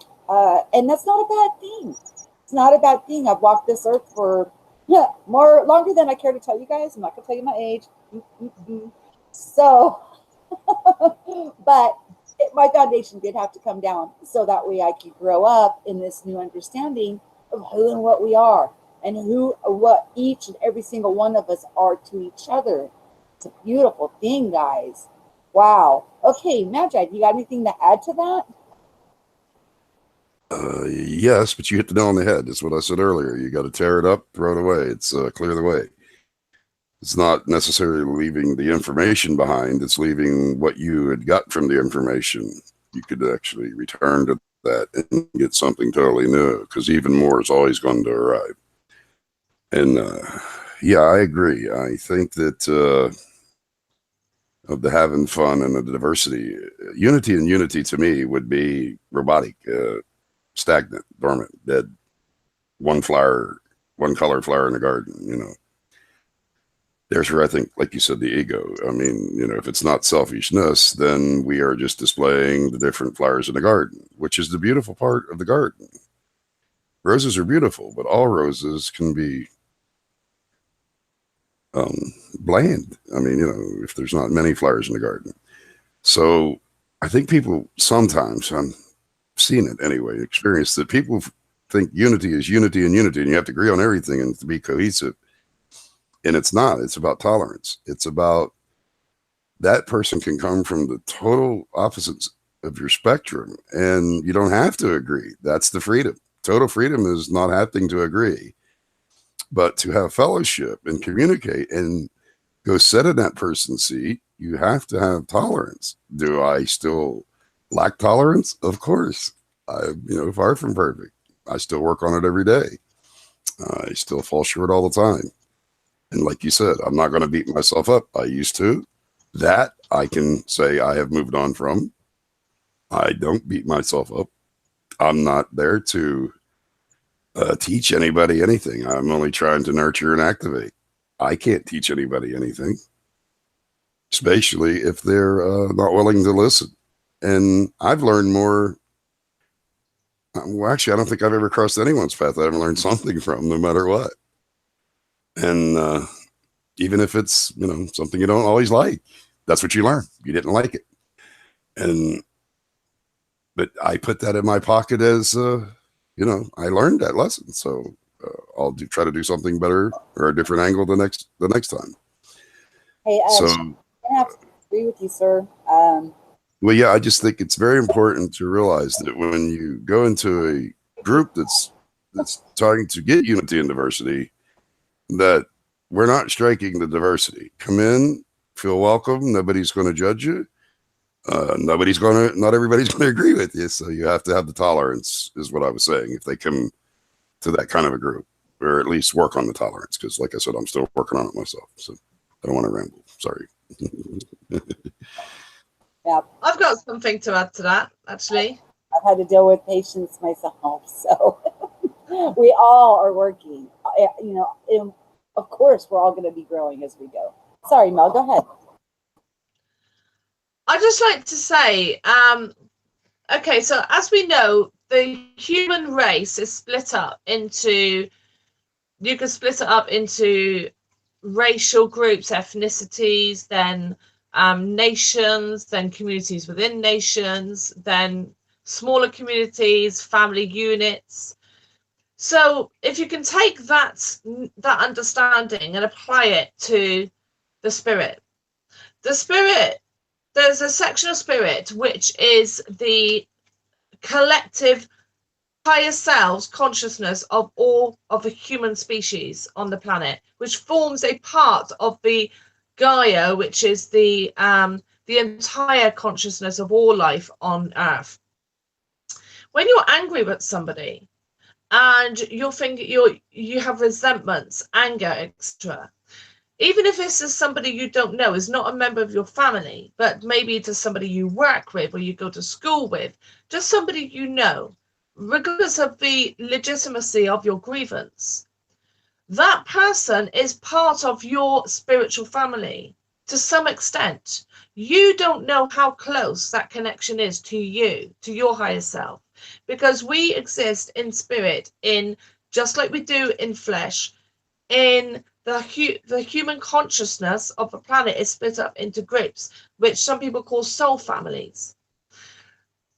and that's not a bad thing. It's not a bad thing. I've walked this earth for longer than I care to tell you guys. I'm not going to tell you my age. So, but my foundation did have to come down so that way I could grow up in this new understanding of who and what we are, and what each and every single one of us are to each other. It's a beautiful thing, guys. Wow. Okay, Magi, do you got anything to add to that? Yes, but you hit the nail on the head. That's what I said earlier. You got to tear it up, throw it away. It's clear the way. It's not necessarily leaving the information behind. It's leaving what you had got from the information. You could actually return to that and get something totally new, because even more is always going to arrive. And yeah, I agree. I think that of the having fun and the diversity, unity to me would be robotic, stagnant, dormant, dead. One color flower in the garden, you know. There's where I think, like you said, the ego. I mean, you know, if it's not selfishness, then we are just displaying the different flowers in the garden, which is the beautiful part of the garden. Roses are beautiful, but all roses can be bland. I mean, you know, if there's not many flowers in the garden. So I think people sometimes, I'm seeing it anyway, experience that people think unity is unity and unity, and you have to agree on everything and to be cohesive. And it's not. It's about tolerance. It's about that person can come from the total opposites of your spectrum, and you don't have to agree. That's the freedom. Total freedom is not having to agree, but to have fellowship and communicate and go sit in that person's seat. You have to have tolerance. Do I still lack tolerance? Of course. I'm, you know, far from perfect. I still work on it every day. I still fall short all the time. And like you said, I'm not going to beat myself up. I used to. That I can say I have moved on from. I don't beat myself up. I'm not there to teach anybody anything. I'm only trying to nurture and activate. I can't teach anybody anything, especially if they're not willing to listen. And I've learned more. Well, actually, I don't think I've ever crossed anyone's path I haven't learned something from, no matter what. And even if it's, you know, something you don't always like, that's what you learn. You didn't like it. But I put that in my pocket as, you know, I learned that lesson. So I'll try to do something better or a different angle the next time. Hey, So I'm gonna have to agree with you, sir. well, yeah, I just think it's very important to realize that when you go into a group that's trying to get unity and diversity, that we're not striking the diversity. Come in, feel welcome. Nobody's going to judge you. Not everybody's going to agree with you. So you have to have the tolerance, is what I was saying, if they come to that kind of a group, or at least work on the tolerance. Because like I said, I'm still working on it myself. So I don't want to ramble. Sorry. Yeah, I've got something to add to that, actually. I've had to deal with patients myself, so we all are working. You know, and of course, we're all going to be growing as we go. Sorry, Mel, go ahead. I'd just like to say, okay, so as we know, the human race is split up into, you can split it up into racial groups, ethnicities, then nations, then communities within nations, then smaller communities, family units. So if you can take that understanding and apply it to the spirit, there's a section of spirit which is the collective higher selves consciousness of all of the human species on the planet, which forms a part of the Gaia, which is the entire consciousness of all life on Earth. When you're angry with somebody and you have resentments, anger, etc., even if this is somebody you don't know, is not a member of your family, but maybe it is somebody you work with or you go to school with, just somebody you know, regardless of the legitimacy of your grievance, that person is part of your spiritual family to some extent. You don't know how close that connection is to you, to your higher self, because we exist in spirit, in just like we do in flesh, in the human consciousness of the planet is split up into groups, which some people call soul families.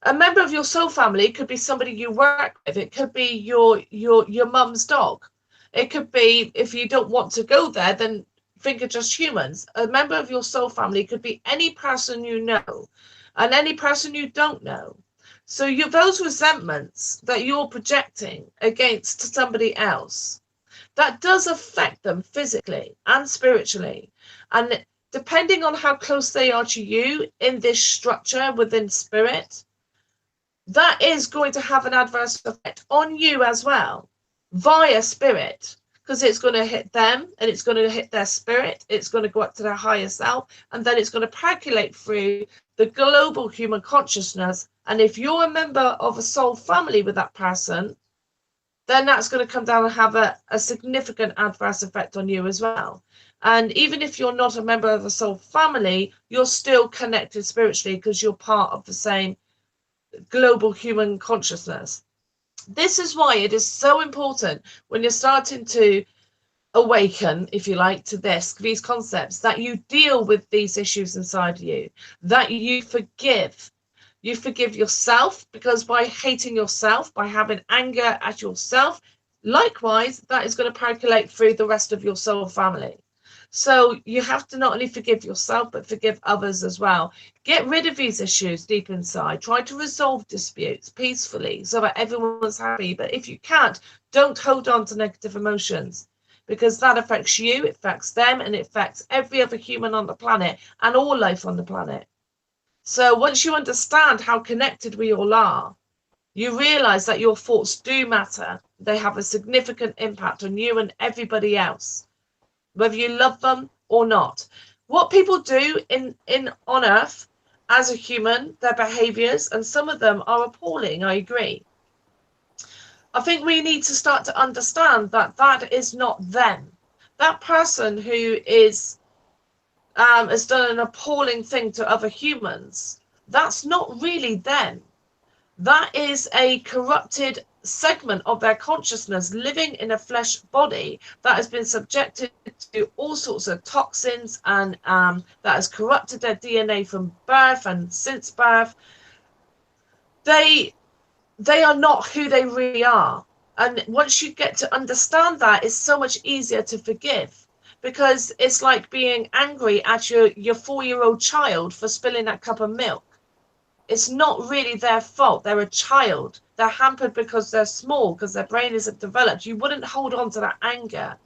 A member of your soul family could be somebody you work with. It could be your mum's dog. It could be, if you don't want to go there, then think of just humans. A member of your soul family could be any person you know and any person you don't know. So those resentments that you're projecting against somebody else, that does affect them physically and spiritually. And depending on how close they are to you in this structure within spirit, that is going to have an adverse effect on you as well via spirit, because it's going to hit them and it's going to hit their spirit. It's going to go up to their higher self, and then it's going to percolate through the global human consciousness. And if you're a member of a soul family with that person, then that's going to come down and have a significant adverse effect on you as well. And even if you're not a member of a soul family, you're still connected spiritually because you're part of the same global human consciousness. This is why it is so important when you're starting to awaken, if you like, to these concepts, that you deal with these issues inside you, that you forgive. You forgive yourself, because by hating yourself, by having anger at yourself, likewise, that is going to percolate through the rest of your soul family. So you have to not only forgive yourself, but forgive others as well. Get rid of these issues deep inside. Try to resolve disputes peacefully so that everyone's happy. But if you can't, don't hold on to negative emotions, because that affects you, it affects them, and it affects every other human on the planet and all life on the planet. So once you understand how connected we all are, you realize that your thoughts do matter. They have a significant impact on you and everybody else, whether you love them or not. What people do on Earth as a human, their behaviors, and some of them are appalling, I agree. I think we need to start to understand that that is not them. That person who has done an appalling thing to other humans, that's not really them. That is a corrupted segment of their consciousness living in a flesh body that has been subjected to all sorts of toxins, and that has corrupted their DNA from birth and since birth. They are not who they really are. And once you get to understand that, it's so much easier to forgive. Because it's like being angry at your 4-year-old child for spilling that cup of milk. It's not really their fault. They're a child. They're hampered because they're small, because their brain isn't developed. You wouldn't hold on to that anger.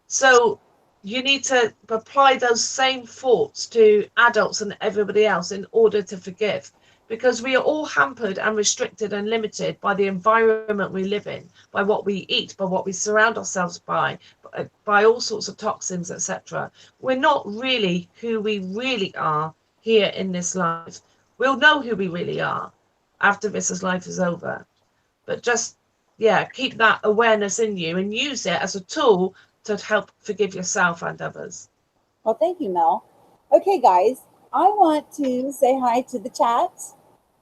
So you need to apply those same thoughts to adults and everybody else in order to forgive, because we are all hampered and restricted and limited by the environment we live in, by what we eat, by what we surround ourselves by all sorts of toxins, etc. We're not really who we really are here in this life. We'll know who we really are after this life is over. But just, yeah, keep that awareness in you and use it as a tool to help forgive yourself and others. Well, thank you, Mel. Okay, guys, I want to say hi to the chat.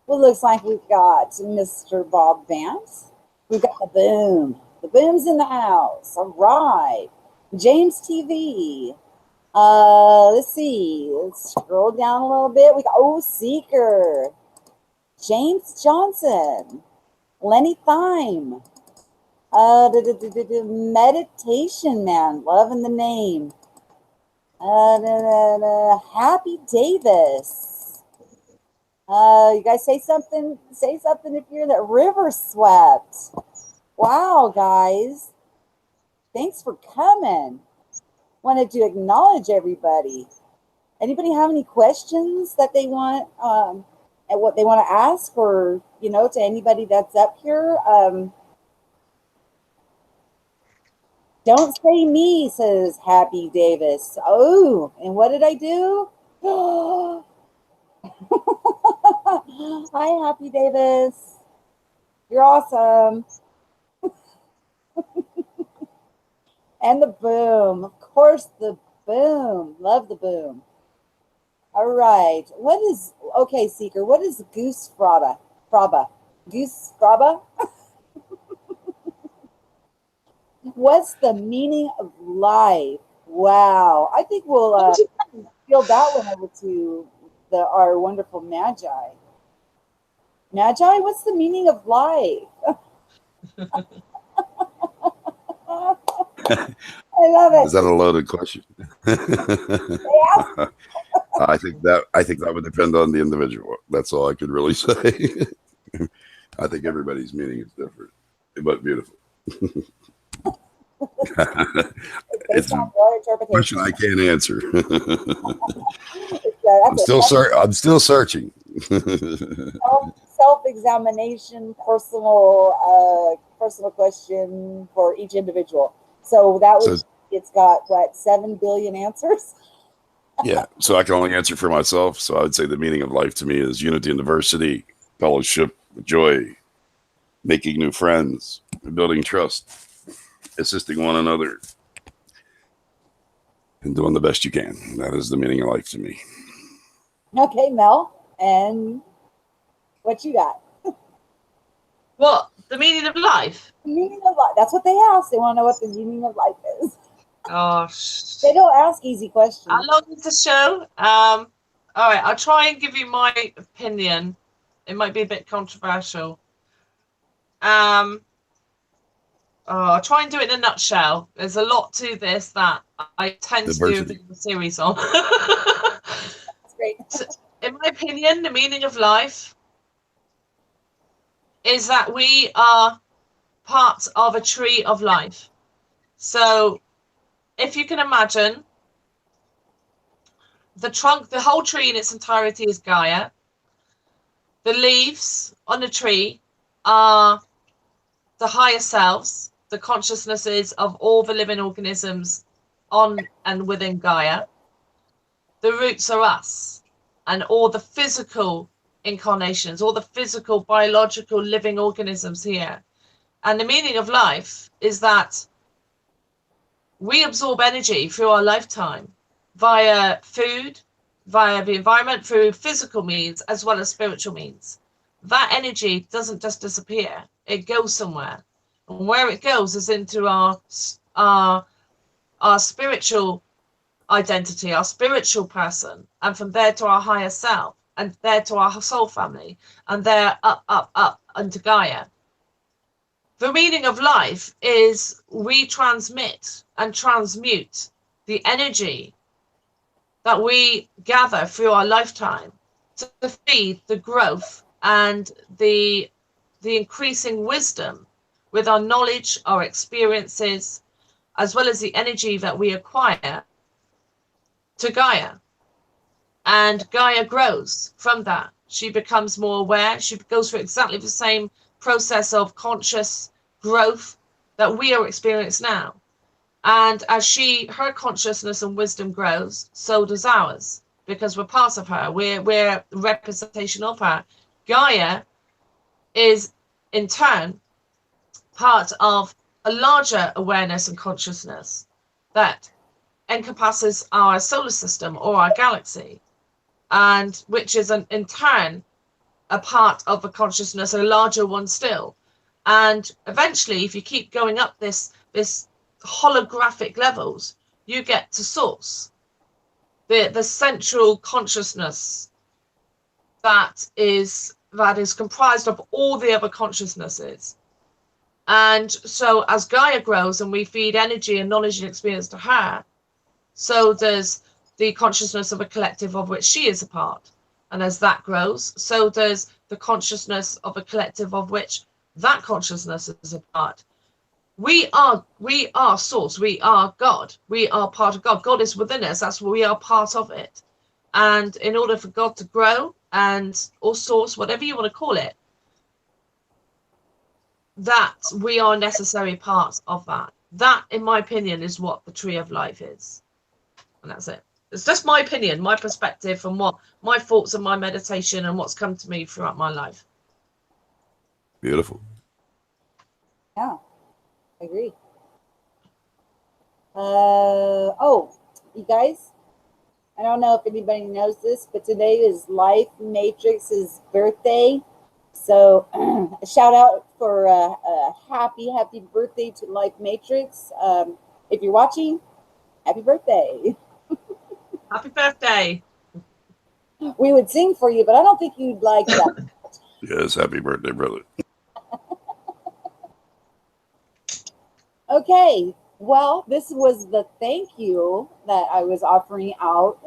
Well, looks like we've got Mr. Bob Vance. We've got the boom. The boom's in the house. All right. James TV. Let's see. Let's scroll down a little bit. We got Seeker. James Johnson. Lenny Thyme. Meditation Man. Loving the name. Happy Davis. You guys say something. Say something if you're in that. River Swept. Wow, guys. Thanks for coming. Wanted to acknowledge everybody. Anybody have any questions that they want, and what they want to ask, or to anybody that's up here? Don't say me, says Happy Davis. Oh, and what did I do? Hi, Happy Davis. You're awesome. And the boom. Of course, the boom. Love the boom. All right. Okay, Seeker, what is goose fraba? Goose fraba? What's the meaning of life? Wow. I think we'll field that one over to our wonderful Magi. Magi, what's the meaning of life? I love it. Is that a loaded question? Yeah. I think that would depend on the individual. That's all I could really say. I think everybody's meaning is different, but beautiful. It's a question I can't answer. I'm still searching. Self-examination, personal question for each individual. So it's got what, 7 billion answers? Yeah, so I can only answer for myself. So I would say the meaning of life to me is unity and diversity, fellowship, joy, making new friends, building trust, assisting one another, and doing the best you can. That is the meaning of life to me. Okay, Mel, and what you got? What? The meaning of life? The meaning of life. That's what they ask. They want to know what the meaning of life is. Gosh. They don't ask easy questions. How long is the show? All right, I'll try and give you my opinion. It might be a bit controversial. I'll try and do it in a nutshell. There's a lot to this that I tend to do a bit of a series on. That's great. In my opinion, the meaning of life is that we are part of a tree of life. So if you can imagine, the trunk, the whole tree in its entirety is Gaia. The leaves on the tree are the higher selves, the consciousnesses of all the living organisms on and within Gaia. The roots are us and all the physical incarnations, all the physical, biological, living organisms here. And the meaning of life is that we absorb energy through our lifetime via food, via the environment, through physical means as well as spiritual means. That energy doesn't just disappear, it goes somewhere. And where it goes is into our spiritual identity, our spiritual person, and from there to our higher self, and there to our soul family, and there up into Gaia. The meaning of life is we transmit and transmute the energy that we gather through our lifetime to feed the growth and the increasing wisdom with our knowledge, our experiences, as well as the energy that we acquire, to Gaia. And Gaia grows from that. She becomes more aware. She goes through exactly the same process of conscious growth that we are experiencing now. And as her consciousness and wisdom grows, so does ours, because we're part of her. We're a representation of her. Gaia is, in turn, part of a larger awareness and consciousness that encompasses our solar system or our galaxy, and which is in turn a part of a consciousness, a larger one still. And eventually, if you keep going up this holographic levels, you get to source, the central consciousness that is comprised of all the other consciousnesses. And so as Gaia grows and we feed energy and knowledge and experience to her, so does the consciousness of a collective of which she is a part. And as that grows, so does the consciousness of a collective of which that consciousness is a part. We are source, we are God, we are part of God. God is within us, that's what we are, part of it. And in order for God to grow, or source, whatever you want to call it, that we are necessary parts of that. That, in my opinion, is what the tree of life is. And that's it. It's just my opinion, my perspective, from what my thoughts and my meditation and what's come to me throughout my life. Beautiful. Yeah, I agree. Oh, you guys, I don't know if anybody knows this, but today is Life Matrix's birthday. So a shout out for a happy birthday to Life Matrix. If you're watching, happy birthday. Happy birthday. We would sing for you, but I don't think you'd like that. Yes, happy birthday, brother. Okay, well, this was the thank you that I was offering out,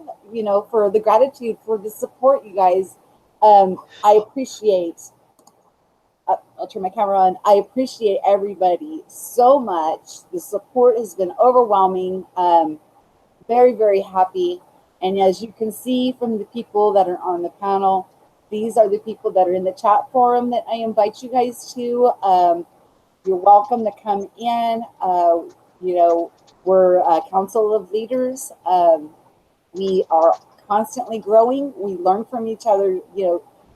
for the gratitude, for the support, you guys. I appreciate, I'll turn my camera on. I appreciate everybody so much. The support has been overwhelming. Very, very happy. And as you can see from the people that are on the panel, these are the people that are in the chat forum that I invite you guys to. You're welcome to come in. We're a council of leaders. We are constantly growing. We learn from each other,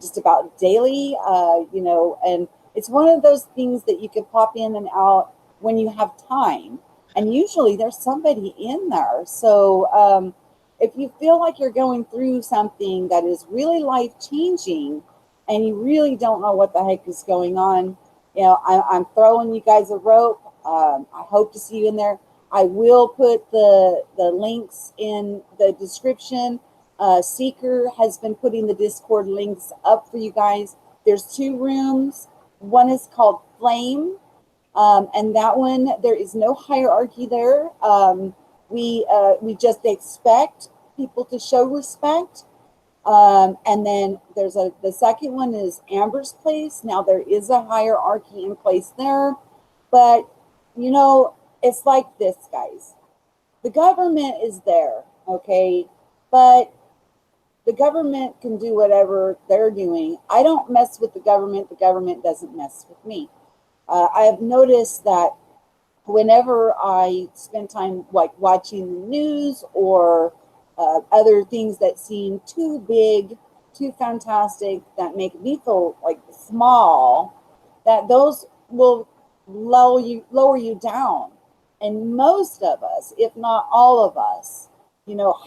just about daily, and it's one of those things that you can pop in and out when you have time. And usually there's somebody in there. So if you feel like you're going through something that is really life-changing and you really don't know what the heck is going on, I'm throwing you guys a rope. I hope to see you in there. I will put the links in the description. Seeker has been putting the Discord links up for you guys. There's 2 rooms. One is called Flame, and that one, there is no hierarchy there. We just expect people to show respect. And then there's the second one is Amber's Place. Now there is a hierarchy in place there, but it's like this, guys. The government is there, okay? But the government can do whatever they're doing. I don't mess with the government. The government doesn't mess with me. I have noticed that whenever I spend time like watching the news or other things that seem too big, too fantastic, that make me feel like small, that those will lower you down. And most of us, if not all of us,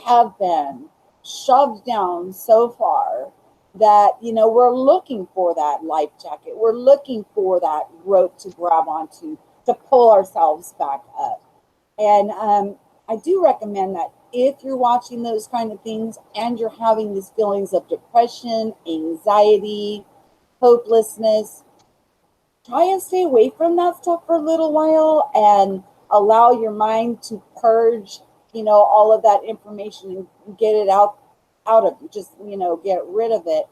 have been shoved down so far that, we're looking for that life jacket. We're looking for that rope to grab onto to pull ourselves back up. And I do recommend that if you're watching those kind of things and you're having these feelings of depression, anxiety, hopelessness, try and stay away from that stuff for a little while and allow your mind to purge, all of that information and get it out of you. Just, get rid of it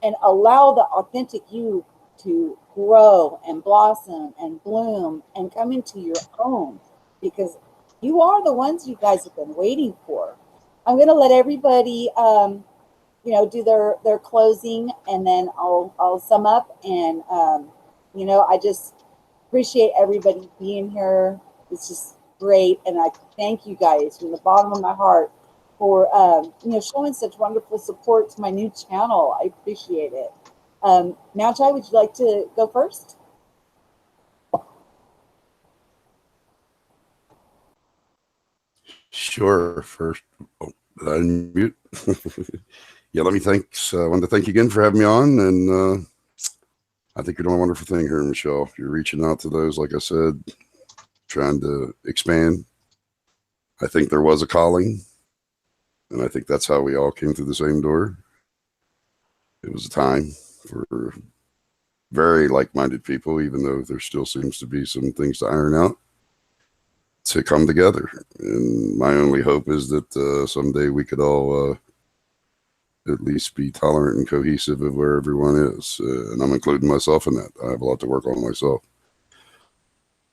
and allow the authentic you to grow and blossom and bloom and come into your own. Because You are the ones you guys have been waiting for. I'm going to let everybody, do their closing, and then I'll sum up. And I just appreciate everybody being here. It's just great, and I thank you guys from the bottom of my heart for showing such wonderful support to my new channel. I appreciate it. Magi, would you like to go first? Sure. First, oh, did I unmute? Yeah, let me thanks. I wanted to thank you again for having me on, and I think you're doing a wonderful thing here, Michele. You're reaching out to those, like I said, trying to expand. I think there was a calling, and I think that's how we all came through the same door. It was a time for very like-minded people, even though there still seems to be some things to iron out, to come together. And my only hope is that someday we could all at least be tolerant and cohesive of where everyone is. And I'm including myself in that. I have a lot to work on myself.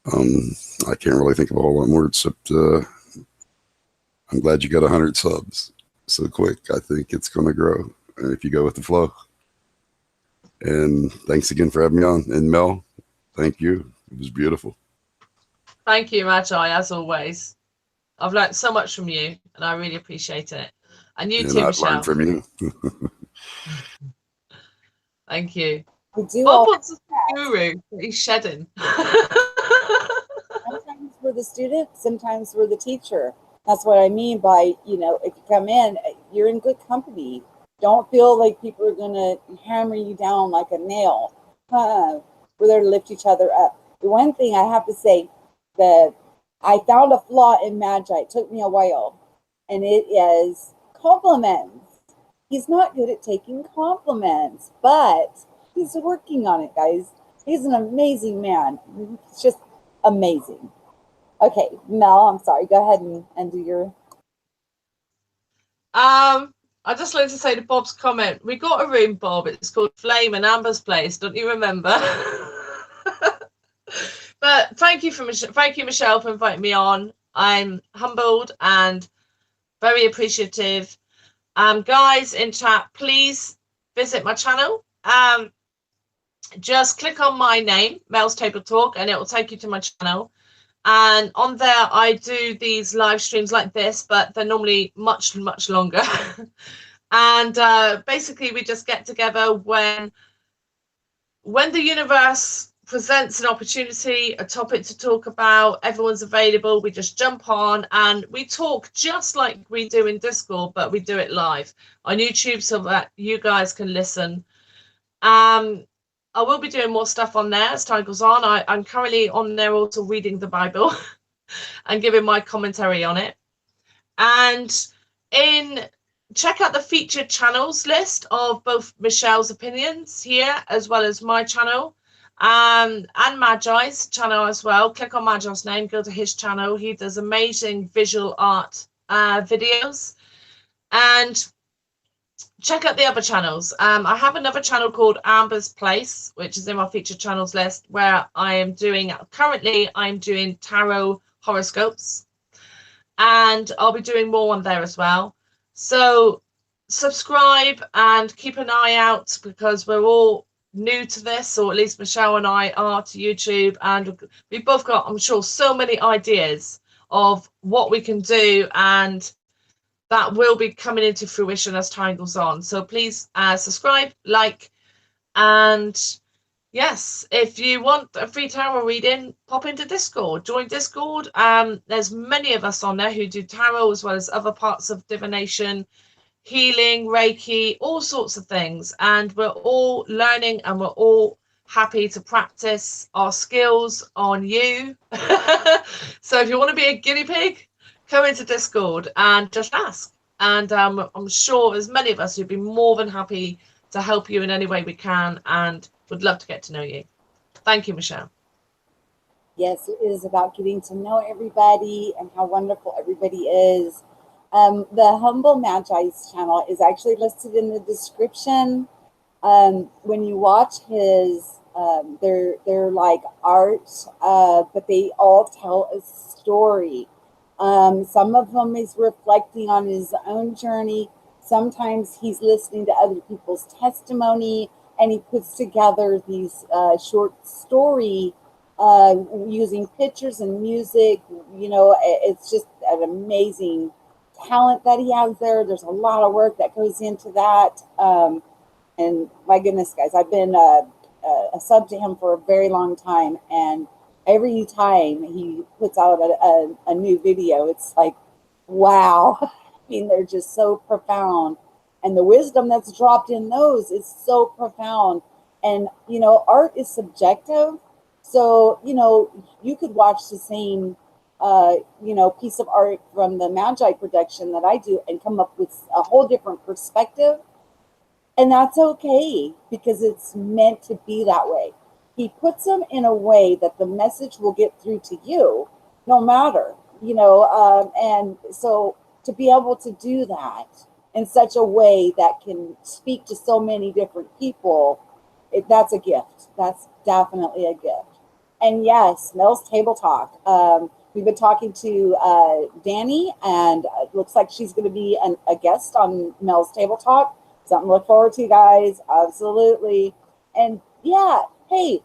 I can't really think of a whole lot more except I'm glad you got 100 subs so quick. I think it's going to grow if you go with the flow. And thanks again for having me on. And Mel, thank you. It was beautiful. Thank you, Magi, as always. I've learned so much from you, and I really appreciate it. And you too, I've Michele. learned from you. Thank you. We do Bob all wants a guru, but he's shedding. sometimes we're the student, sometimes we're the teacher. That's what I mean by, if you come in, you're in good company. Don't feel like people are going to hammer you down like a nail. We're there to lift each other up. The one thing I have to say, that I found a flaw in Magi. It took me a while, and it is compliments. He's not good at taking compliments, but he's working on it, guys. He's an amazing man. It's just amazing. Okay, Mel, I'm sorry. Go ahead and do your. I just like to say to Bob's comment, we got a room, Bob. It's called Flame and Amber's Place. Don't you remember? But thank you, Michele, for inviting me on. I'm humbled and very appreciative. Guys in chat, please visit my channel. Just click on my name, Mel's Table Talk, and it will take you to my channel. And on there, I do these live streams like this, but they're normally much, much longer. And basically, we just get together when the universe presents an opportunity, a topic to talk about, everyone's available, we just jump on and we talk just like we do in Discord, but we do it live on YouTube so that you guys can listen. I will be doing more stuff on there as time goes on. I'm currently on there also reading the Bible and giving my commentary on it. And check out the featured channels list of both Michele's opinions here as well as my channel, and Magi's channel as well. Click on Magi's name, go to his channel. He does amazing visual art videos. And check out the other channels. I have another channel called Amber's Place, which is in my featured channels list, where I'm doing tarot horoscopes, and I'll be doing more on there as well. So subscribe and keep an eye out, because we're all new to this, or at least Michele and I are, to YouTube, and we've both got, I'm sure, so many ideas of what we can do, and that will be coming into fruition as time goes on. So please subscribe, like, and yes, if you want a free tarot reading, pop into Discord, join Discord. There's many of us on there who do tarot as well as other parts of divination, healing, Reiki, all sorts of things. And we're all learning and we're all happy to practice our skills on you. So if you want to be a guinea pig, come into Discord and just ask. And I'm sure there's many of us who'd be more than happy to help you in any way we can, and would love to get to know you. Thank you, Michele. Yes, it is about getting to know everybody and how wonderful everybody is. The Humble Magi's channel is actually listed in the description. When you watch his, they're like art, but they all tell a story. Some of them is reflecting on his own journey. Sometimes he's listening to other people's testimony, and he puts together these short story using pictures and music. You know, it's just an amazing talent that he has there. There's a lot of work that goes into that. And my goodness, guys, I've been a sub to him for a very long time. And every time he puts out a new video, it's like, wow. I mean, they're just so profound. And the wisdom that's dropped in those is so profound. And, you know, art is subjective. So, you know, you could watch the same, you know, piece of art from the Magi production that I do and come up with a whole different perspective. And that's okay, because it's meant to be that way. He puts them in a way that the message will get through to you, no matter, you know, and so to be able to do that in such a way that can speak to so many different people, that's a gift. That's definitely a gift. And yes, Mel's Table Talk. We've been talking to Danny, and it looks like she's going to be a guest on Mel's Table Talk. Something to look forward to, guys. Absolutely. And yeah, hey,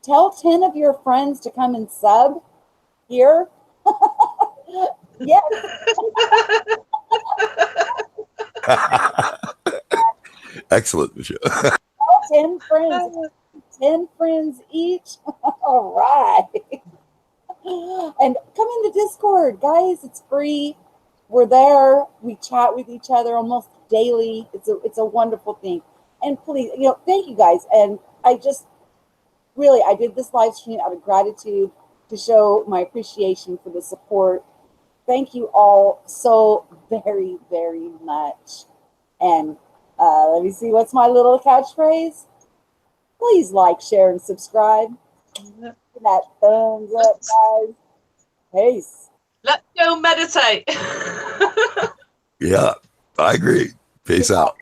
tell 10 of your friends to come and sub here. Yes. Excellent, Michele. 10 friends. 10 friends each. All right. And come in the Discord, guys. It's free. We're there. We chat with each other almost daily. It's a wonderful thing. And please, you know, thank you guys. And I just really, I did this live stream out of gratitude to show my appreciation for the support. Thank you all so very, very much. And let me see, what's my little catchphrase? Please like, share, and subscribe. That thumbs up, guys. Peace. Let's go meditate. Yeah, I agree. Peace out.